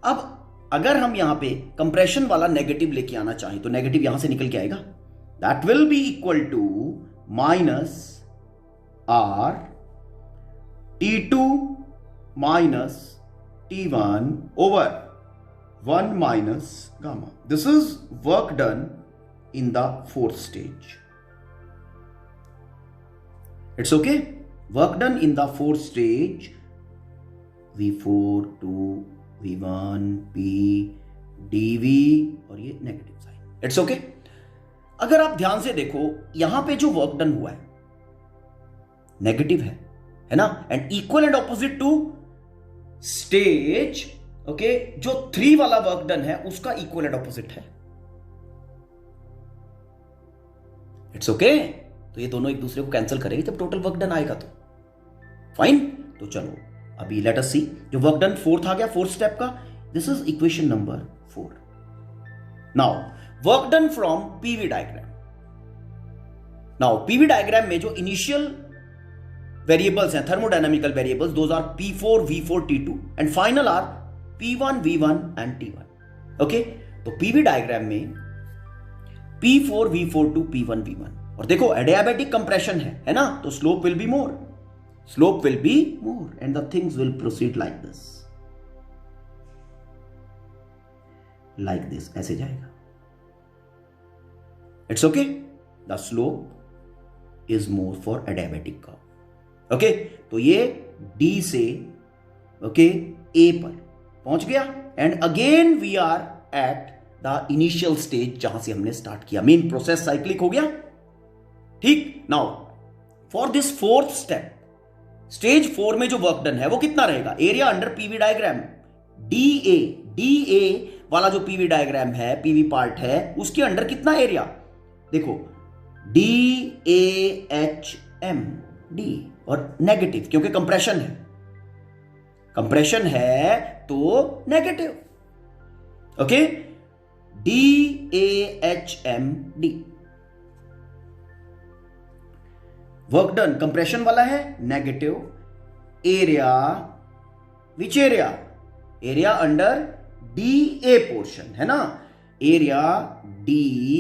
अब अगर हम यहां पे कंप्रेशन वाला नेगेटिव लेके आना चाहें तो नेगेटिव यहां से निकल के आएगा. That will be equal to minus R T2 minus T1 over 1 minus gamma. This is work done in the fourth stage. It's okay. Work done in the fourth stage, V4 to V1 P dV, और ये negative sign. It's okay. अगर आप ध्यान से देखो यहां पे जो वर्क डन हुआ है नेगेटिव है ना, and equal and opposite to stage, okay, जो 3 वाला वर्क डन है उसका इक्वल एंड ऑपोजिट है. It's okay. तो ये दोनों एक दूसरे को कैंसिल करेंगे जब टोटल वर्क डन आएगा तो फाइन. तो चलो अभी लेट अस सी. जो वर्क डन फोर्थ आ गया, फोर्थ स्टेप का, this is equation number 4. Now work done from PV diagram. Now PV diagram में जो इनिशियल वेरिएबल्स हैं, thermodynamical variables, those are P4, V4, T2 and final are P1, V1 and T1. Okay, तो PV diagram में P4, V4 to P1, V1. और देखो adiabatic compression है ना, तो slope will be more, slope will be more and the things will proceed like this, ऐसे जाएगा. It's okay, the slope is more for adiabatic curve. Okay, तो ये D से ओके A पर पहुंच गया and again we are at the initial stage जहां से हमने स्टार्ट किया. मेन प्रोसेस साइक्लिक हो गया. ठीक, now for this fourth step, stage 4 में जो वर्क डन है वो कितना रहेगा? Area under PV diagram DA वाला जो पीवी डायग्राम है, पीवी पार्ट है, उसके अंडर कितना एरिया? देखो DAHM, D और नेगेटिव, क्योंकि कंप्रेशन है, कंप्रेशन है तो negative. Okay, DAHMD. Work done compression वाला है, negative. Area, which area? Area under DA portion है ना, area DAHMD,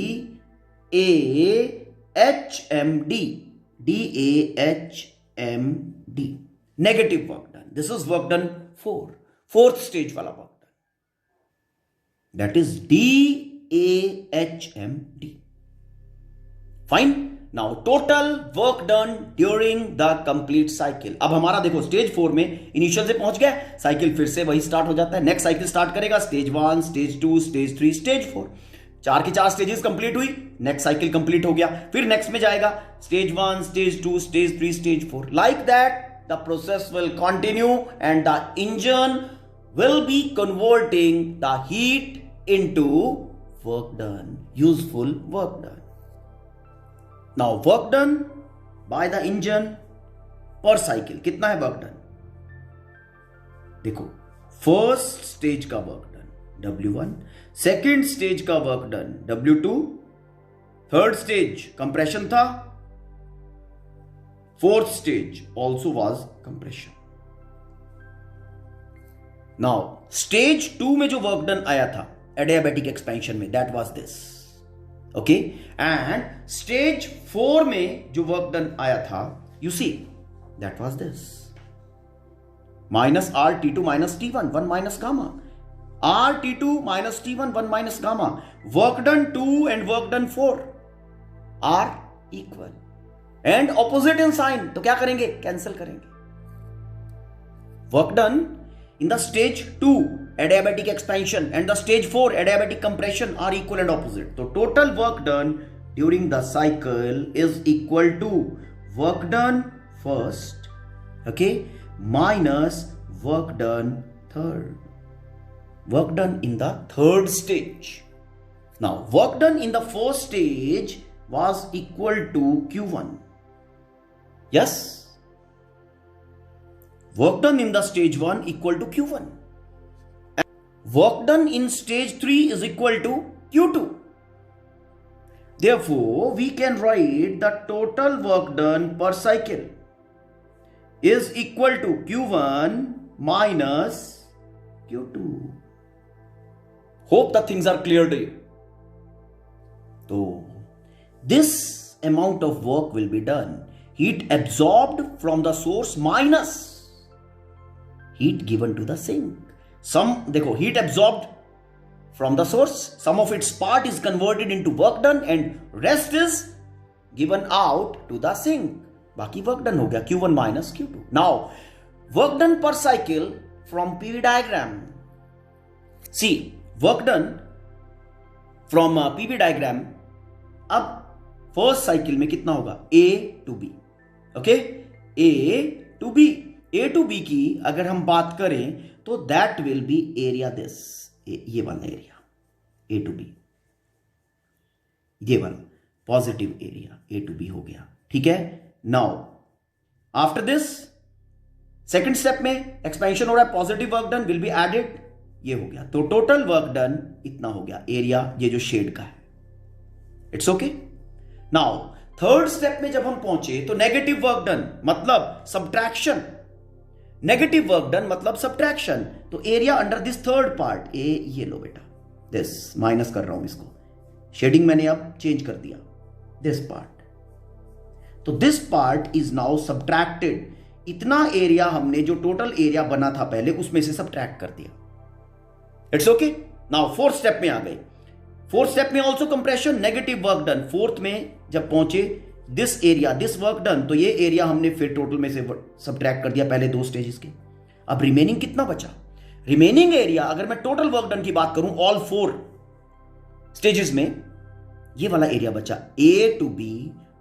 DAHMD, negative work done. This is work done 4, fourth stage वाला work done, that is DAHMD. Fine. Now total work done during the complete cycle. अब हमारा देखो stage 4 में initial से पहुंच गया, साइकिल फिर से वही स्टार्ट हो जाता है. नेक्स्ट साइकिल स्टार्ट करेगा, स्टेज 1, स्टेज 2, स्टेज 3, स्टेज 4. 4 की 4 स्टेजेस कंप्लीट हुई, नेक्स्ट साइकिल कंप्लीट हो गया. फिर नेक्स्ट में जाएगा stage 1, stage 2, stage 3, stage 4. Like that the process will continue and the engine will be converting the heat into work done, useful work done. Now work done by the engine per cycle कितना है work done? देखो first stage का work done W1, second stage का work done W2, third stage compression था, fourth stage also was compression. Now stage 2 में जो work done आया था एडियाबैटिक एक्सपेंशन में, that was this. Okay, and stage 4 में जो वर्क डन आया था, you see, that was this. Minus RT2 minus T1, 1 minus gamma. RT2 minus T1, 1 minus gamma. Work done 2 and work done 4 are equal and opposite in sign, तो क्या करेंगे? Cancel करेंगे. Work done in the stage 2 adiabatic expansion and the stage 4 adiabatic compression are equal and opposite. So total work done during the cycle is equal to work done first, okay, minus work done third, work done in the third stage. Now work done in the first stage was equal to Q1. Yes, work done in the stage 1 equal to Q1. And work done in stage 3 is equal to Q2. Therefore, we can write the total work done per cycle is equal to Q1 minus Q2. Hope the things are clear to you. So, this amount of work will be done. Heat absorbed from the source minus heat given to the sink. Some देखो heat absorbed from the source, some of its part is converted into work done and rest is given out to the sink. बाकी work done हो गया Q1 minus Q2. Now work done per cycle from PV diagram. See work done from PV diagram. अब first cycle में कितना होगा? A to B. Okay, A to B. A to B की अगर हम बात करें तो that will be area this, ये वाला एरिया A to B, ये वाला positive area A to B हो गया. ठीक है. Now after this second step में एक्सपेंशन हो रहा है, positive work done will be added, ये हो गया. तो टोटल वर्क डन इतना हो गया, एरिया ये जो शेड का है. It's okay. Now third step में जब हम पहुंचे तो नेगेटिव वर्क डन मतलब सब्ट्रैक्शन, नेगेटिव वर्क डन मतलब सब्ट्रैक्शन। तो area under this third part, ये लो बेटा, दिस माइनस कर रहा हूं इसको, शेडिंग मैंने अब चेंज कर दिया, दिस पार्ट। तो this part is now subtracted, इतना एरिया हमने जो टोटल एरिया बना था पहले उसमें से सब्ट्रैक्ट कर दिया। It's okay. Now fourth step में आ गए। फोर्थ स्टेप में also compression, negative work done. Fourth में जब पहुंचे this area, this work done, तो ये एरिया हमने फिर टोटल में से सब्ट्रैक्ट कर दिया पहले दो स्टेजेस के। अब रिमेनिंग कितना बचा? रिमेनिंग एरिया अगर मैं टोटल वर्क डन की बात करूं ऑल 4 स्टेजेस में, ये वाला एरिया बचा, A to B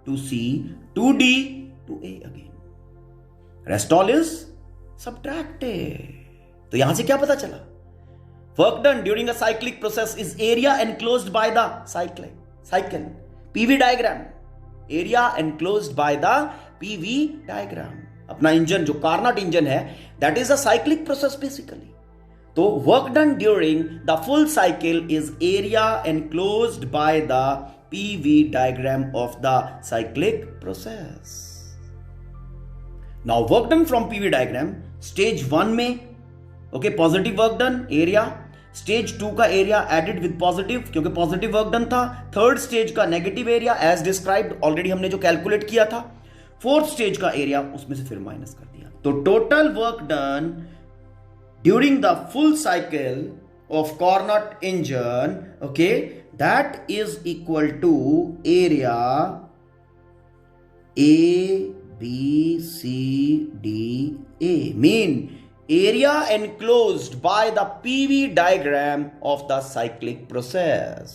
to C to D to A again, rest all is subtracted। तो यहां से क्या पता चला? Work done during a cyclic process is area enclosed by the cycle PV diagram, area enclosed by the PV diagram. अपना engine जो Carnot engine है that is a cyclic process basically. तो work done during the full cycle is area enclosed by the PV diagram of the cyclic process. Now work done from PV diagram, stage 1 में okay positive work done area, stage 2 का area added with positive क्योंकि positive work done था, third stage का negative area as described already हमने जो calculate किया था, fourth stage का एरिया उसमें से फिर माइनस कर दिया। तो total work done during the full cycle of Carnot engine okay that is equal to area ABCDA, mean area enclosed by the PV diagram of the cyclic process,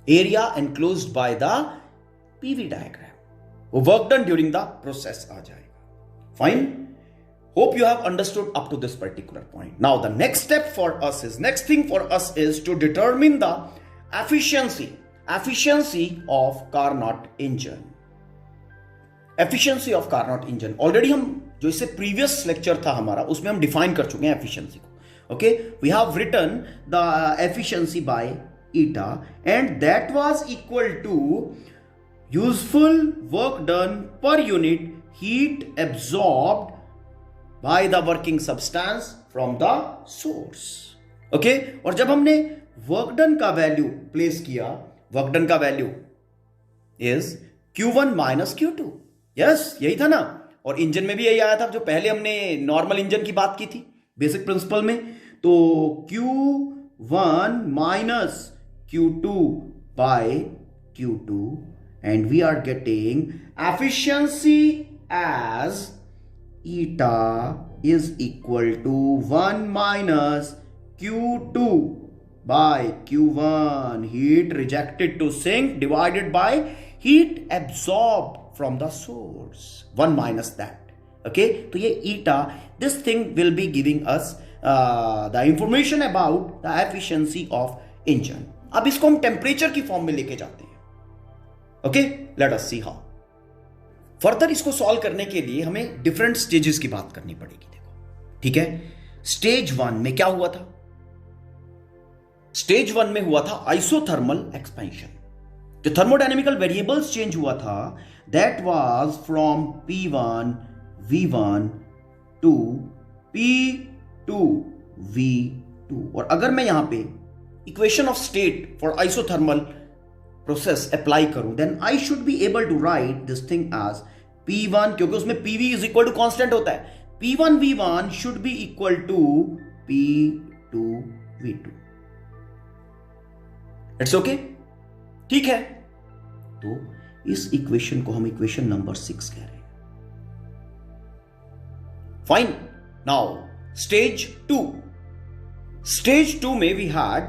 area enclosed by the PV diagram, वो work done during the process आ जाएगा। Fine, hope you have understood up to this particular point. Now the next step for us is, next thing for us is to determine the efficiency of Carnot engine। Efficiency of Carnot engine already हम जो इससे previous lecture था हमारा उसमें हम define कर चुके हैं एफिशिएंसी को। Okay, we have written the efficiency by eta and that was equal to useful work done per unit heat absorbed by the working substance from the source. Okay, और जब हमने वर्क डन का value place किया, work done का value is Q1 minus Q2, yes यही था ना। और इंजन में भी यही आया था जो पहले हमने नॉर्मल इंजन की बात की थी बेसिक प्रिंसिपल में। तो Q1 minus Q2 by Q2 and we are getting efficiency as eta is equal to 1 minus Q2 by Q1 heat rejected to sink divided by heat absorbed from the source, 1 minus that। okay, तो ये eta, this thing will be giving us the information about the efficiency of engine। अब इसको हम temperature की form में लेके जाते हैं। Okay, let us see how. Further इसको सॉल्व करने के लिए हमें डिफरेंट स्टेजेस की बात करनी पड़ेगी। देखो ठीक है, स्टेज 1 में क्या हुआ था? स्टेज 1 में हुआ था आइसोथर्मल एक्सपेंशन। जो थर्मोडायनेमिकल वेरिएबल्स चेंज हुआ था that was from P1 V1 to P2 V2। और अगर मैं यहां पे equation of state for isothermal process apply करूं then I should be able to write this thing as P1, क्योंकि उसमें PV is equal to constant होता है, P1 V1 should be equal to P2 V2। It's okay, ठीक है। तो इस equation को हम इक्वेशन नंबर 6 कह रहे हैं। Fine, now stage 2। स्टेज 2 में we had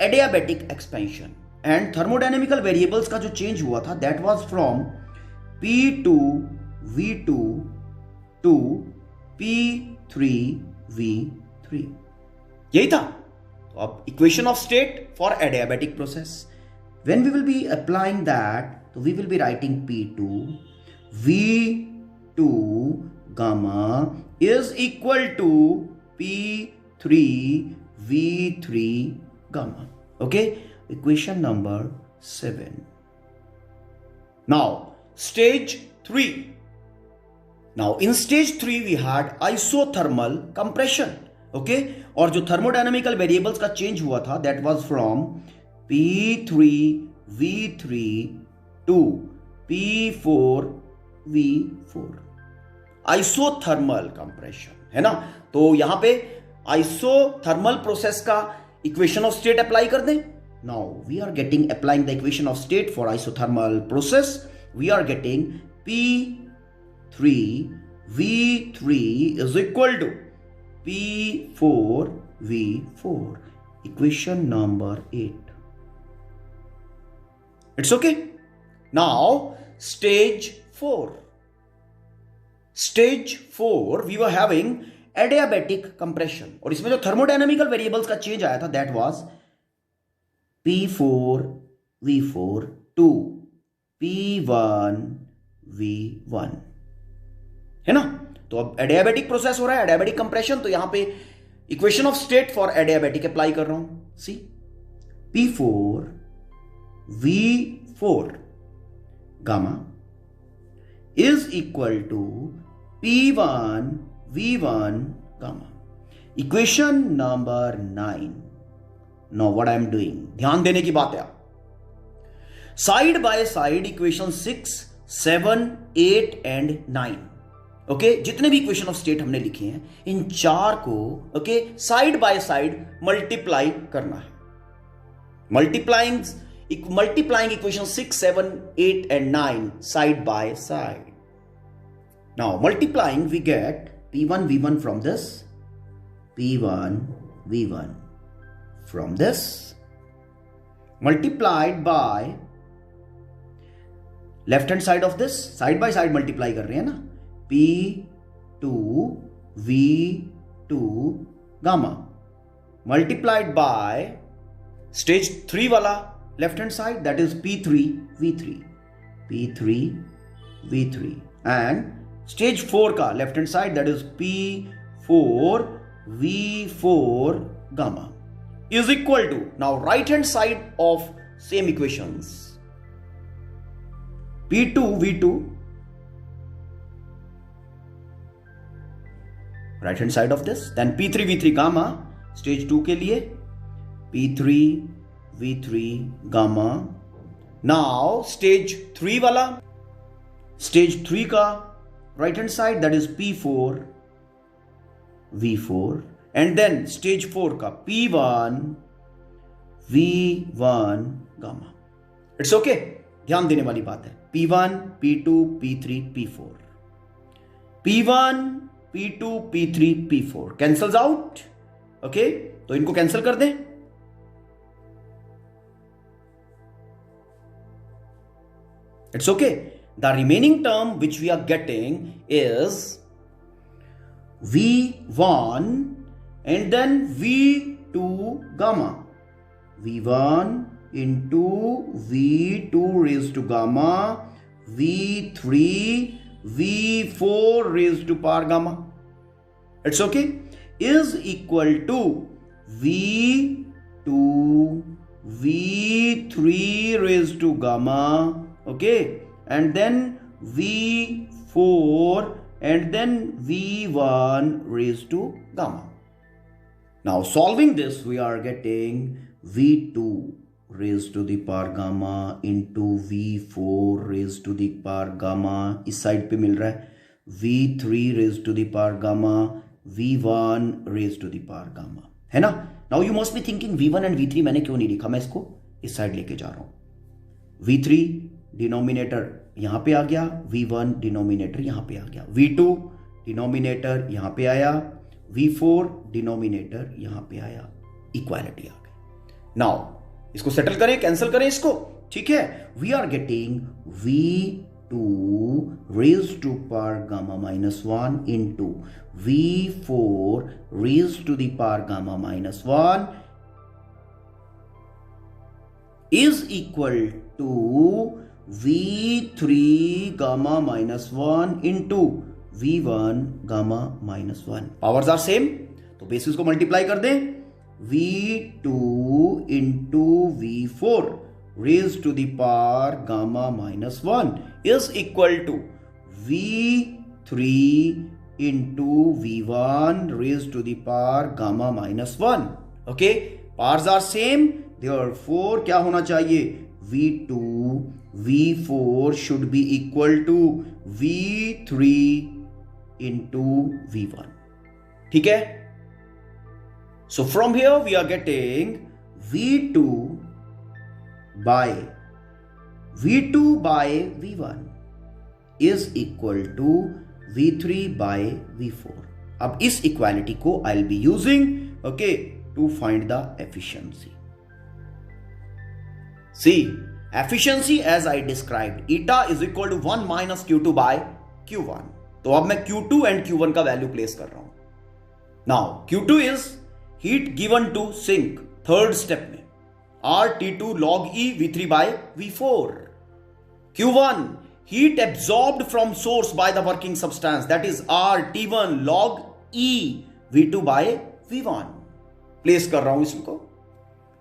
adiabatic expansion and thermodynamical variables का जो चेंज हुआ था that was from P2 V2 to P3 V3, यही था। तो अब equation of state for adiabatic process, when we will be applying that, so we will be writing P2 V2 gamma is equal to P3 V3 gamma। okay, equation number 7। Now, stage 3. Now, in stage 3, we had isothermal compression. Okay? और जो thermodynamical variables का change हुआ था, that was from P3V3 to P4V4. Isothermal compression, है ना? तो यहां पे isothermal process का equation of state apply कर दें. Now we are applying the equation of state for isothermal process. We are getting P3V3 is equal to P4V4. Equation number 8. It's okay. Now stage 4. Stage 4 we were having adiabatic compression और इसमें जो thermodynamical variables का change आया था that was P4V4 to P1V1, है ना? तो अब adiabatic प्रोसेस हो रहा है, adiabatic कंप्रेशन, तो यहां पे equation of state for adiabatic apply कर रहा हूं. See P4V4 gamma is equal to P1V1 gamma. Equation number 9. Now what I am doing, ध्यान देने की बात है. Side by side equation 6, 7, 8 and 9. Okay, जितने भी इक्वेशन ऑफ स्टेट हमने लिखे हैं इन चार को okay side by side multiply करना है. Multiplying equation 6, 7, 8 and 9 side by side. Now multiplying we get P1V1 from this, P1V1 from this, multiplied by left hand side of this, side by side multiply कर रहे हैं ना, P2V2 gamma multiplied by stage 3 वाला left hand side, that is P3V3 and stage 4 का left hand side, that is P4V4 gamma is equal to, now right hand side of same equations, P2V2, right hand side of this, then P3V3 gamma stage 2 के लिए P3V3 gamma. Now stage 3 वाला, stage 3 का right hand side, that is P4V4 and then stage 4 का P1V1 gamma. It's okay, ध्यान देने वाली बात है. P1, P2, P3, P4. P1, P2, P3, P4 cancels out. Okay, तो इनको कैंसिल कर दें. It's okay. The remaining term which we are getting is V1 and then V2 gamma. V1 into V2 raised to gamma, V3 V4 raised to power gamma. It's okay. Is equal to V2 V3 raised to gamma. Okay, and then V4 and then V1 raised to gamma. Now solving this, we are getting V2 raised to the power gamma into V4 raised to the power gamma. इस side पे मिल रहा है V3 raised to the power gamma, V1 raised to the power gamma, है ना? Now you must be thinking V1 and V3 मैंने क्यों नहीं लिखा, मैं इसको इस साइड लेके जा रहा हूं. V3 डिनोमिनेटर यहां पे आ गया, V1 डिनोमिनेटर यहां पे आ गया, V2 डिनोमिनेटर यहां पे आया, V4 डिनोमिनेटर यहां पे आया, इक्वालिटी आ गई. नाउ इसको सेटल करें, कैंसिल करें इसको, ठीक है. We are getting V2 raised to power gamma minus 1 into V4 raised to the power gamma minus 1 is equal to V3 gamma minus 1 into V1 gamma minus 1. Powers are same, तो basis को multiply कर दें. V2 into V4 raised to the power gamma minus 1 is equal to V3 into V1 raised to the power gamma minus 1. Okay, powers are same, therefore क्या होना चाहिए? V2 V4 should be equal to V3 into V1. ठीक है? So from here we are getting V2 by V1 is equal to V3 by V4. अब इस equality को I'll be using, okay, to find the efficiency. See, efficiency as I described, eta is equal to 1 minus Q2 by Q1. तो अब मैं Q2 and Q1 का value place कर रहा हूं. Now Q2 is heat given to sink, third step में, RT2 log E V3 by V4. Q1 heat absorbed from source by the working substance, that is RT1 log E V2 by V1. Place कर रहा हूं इसको.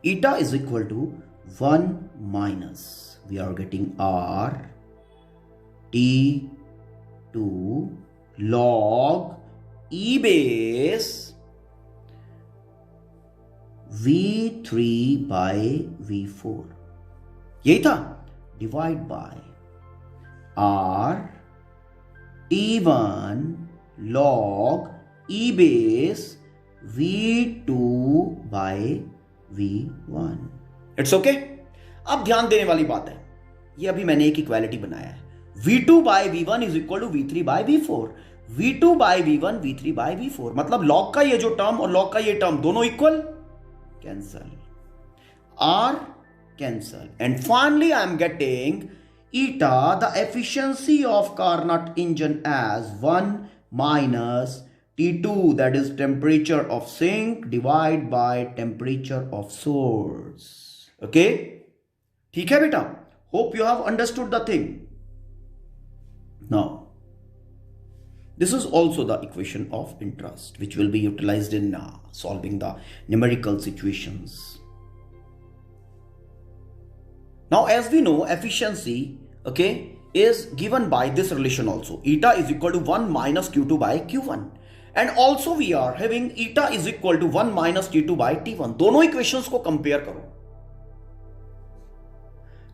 Eta is equal to 1 minus, we are getting R T2 log E base V3 by V4. यही था, divide by R T1 log E base V2 by V1. It's okay. अब ध्यान देने वाली बात है, ये अभी मैंने एक इक्वालिटी बनाया है. V2 by V1 is equal to V3 by V4. V2 by V1 V3 by V4, मतलब लॉग का ये जो टर्म और लॉग का ये टर्म दोनों equal, cancel, R cancel, and finally I am getting eta, the efficiency of Carnot engine, as 1 minus T2, that is temperature of sink, divide by temperature of source. Okay, ठीक है बेटा? Hope you have understood the thing. Now, this is also the equation of interest, which will be utilized in solving the numerical situations. Now, as we know, efficiency, okay, is given by this relation also. Eta is equal to 1 minus Q2 by Q1. And also we are having eta is equal to 1 minus T2 by T1. दोनों equations को compare करो.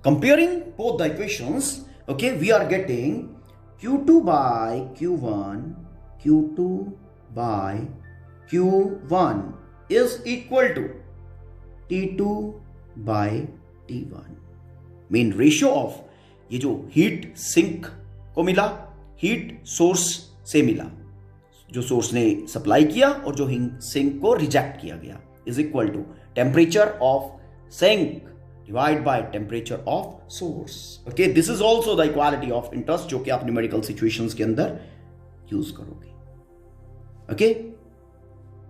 Comparing both the equations, okay, we are getting Q2 by Q1, Q2 by Q1 is equal to T2 by T1. Mean ratio of ये जो heat sink को मिला, heat source से मिला, जो सोर्स ने सप्लाई किया और जो सिंक को रिजेक्ट किया गया, is equal to temperature of sink divide by temperature of source. Okay, this is also the equality of interest, जो कि आप न्यूमेरिकल सिचुएशंस के अंदर यूज करोगे. ओके,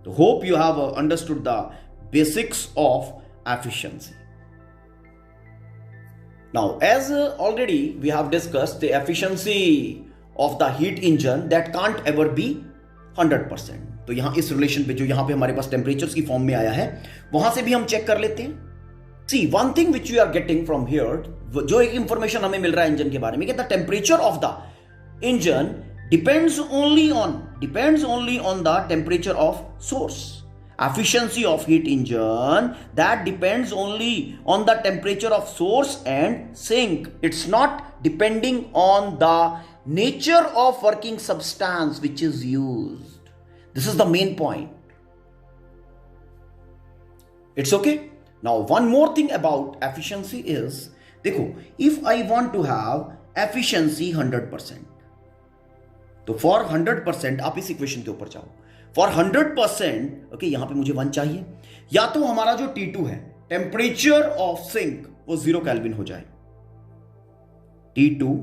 तो hope you have understood the basics of efficiency. Now as already we have discussed the efficiency of the heat engine that can't ever be 100%. तो यहां इस रिलेशन पे जो यहां पे हमारे पास टेम्परेचर्स की फॉर्म में आया है, वहां से भी हम चेक कर लेते हैं. See, one thing which you are getting from here, जो एक इंफॉर्मेशन हमें मिल रहा है इंजन के बारे में, कि the temperature of the engine depends only on the temperature of source. Efficiency of heat engine, that depends only on the temperature of source and sink. It's not depending on the nature of working substance which is used. This is the main point. It's okay. Now one more thing about efficiency is, देखो, if I want to have efficiency 100%, तो for 100% आप इस equation के ऊपर जाओ. For 100%, okay, यहां पे मुझे 1 चाहिए. या तो हमारा जो T2 है, टेम्परेचर ऑफ सिंक, वो 0 केल्विन हो जाए. T2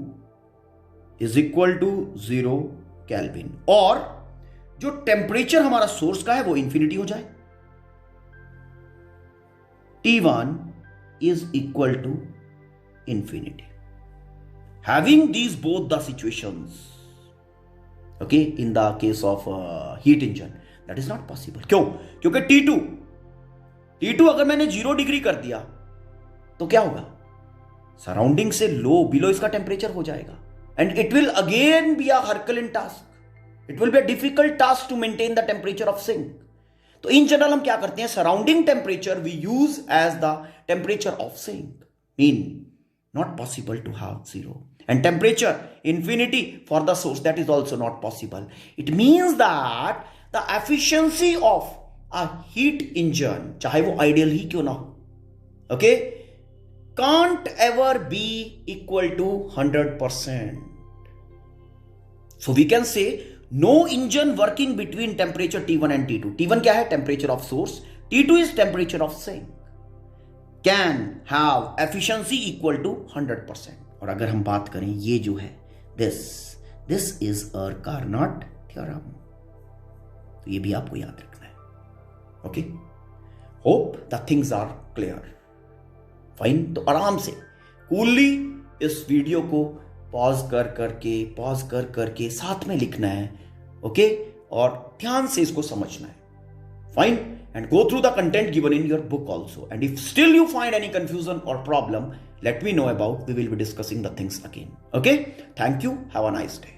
is equal to 0 kelvin, और जो टेम्परेचर हमारा सोर्स का है वो इंफिनिटी हो जाए. T1 is equal to infinity. Having these both the situations, okay, in the case of heat engine, that is not possible. क्यों? क्योंकि T2 अगर मैंने 0 डिग्री कर दिया तो क्या होगा? सराउंडिंग से लो बिलो इसका टेम्परेचर हो जाएगा and it will again be a herculean task. It will be a difficult task to maintain the temperature of sink. तो इन जनरल हम क्या करते हैं, surrounding temperature we use as the temperature of sink. Mean not possible to have zero, and temperature infinity for the source, that is also not possible. It means that the efficiency of a heat engine, चाहे वो ideal ही क्यों ना हो, okay, can't ever be equal to 100%. So we can say no engine working between temperature T1 and T2. T1 क्या है, temperature of source. T2 is temperature of sink. Can have efficiency equal to 100%. और अगर हम बात करें ये जो है this is a Carnot theorem. तो ये भी आपको याद रखना है. Okay, hope the things are clear. Fine. तो आराम से कूलली इस वीडियो को पॉज कर करके साथ में लिखना है. ओके, और ध्यान से इसको समझना है. Fine. And go through the content given in your book also. And if still you find any confusion or problem, let me know about. We will be discussing the things again. Okay? Thank you. Have a nice day.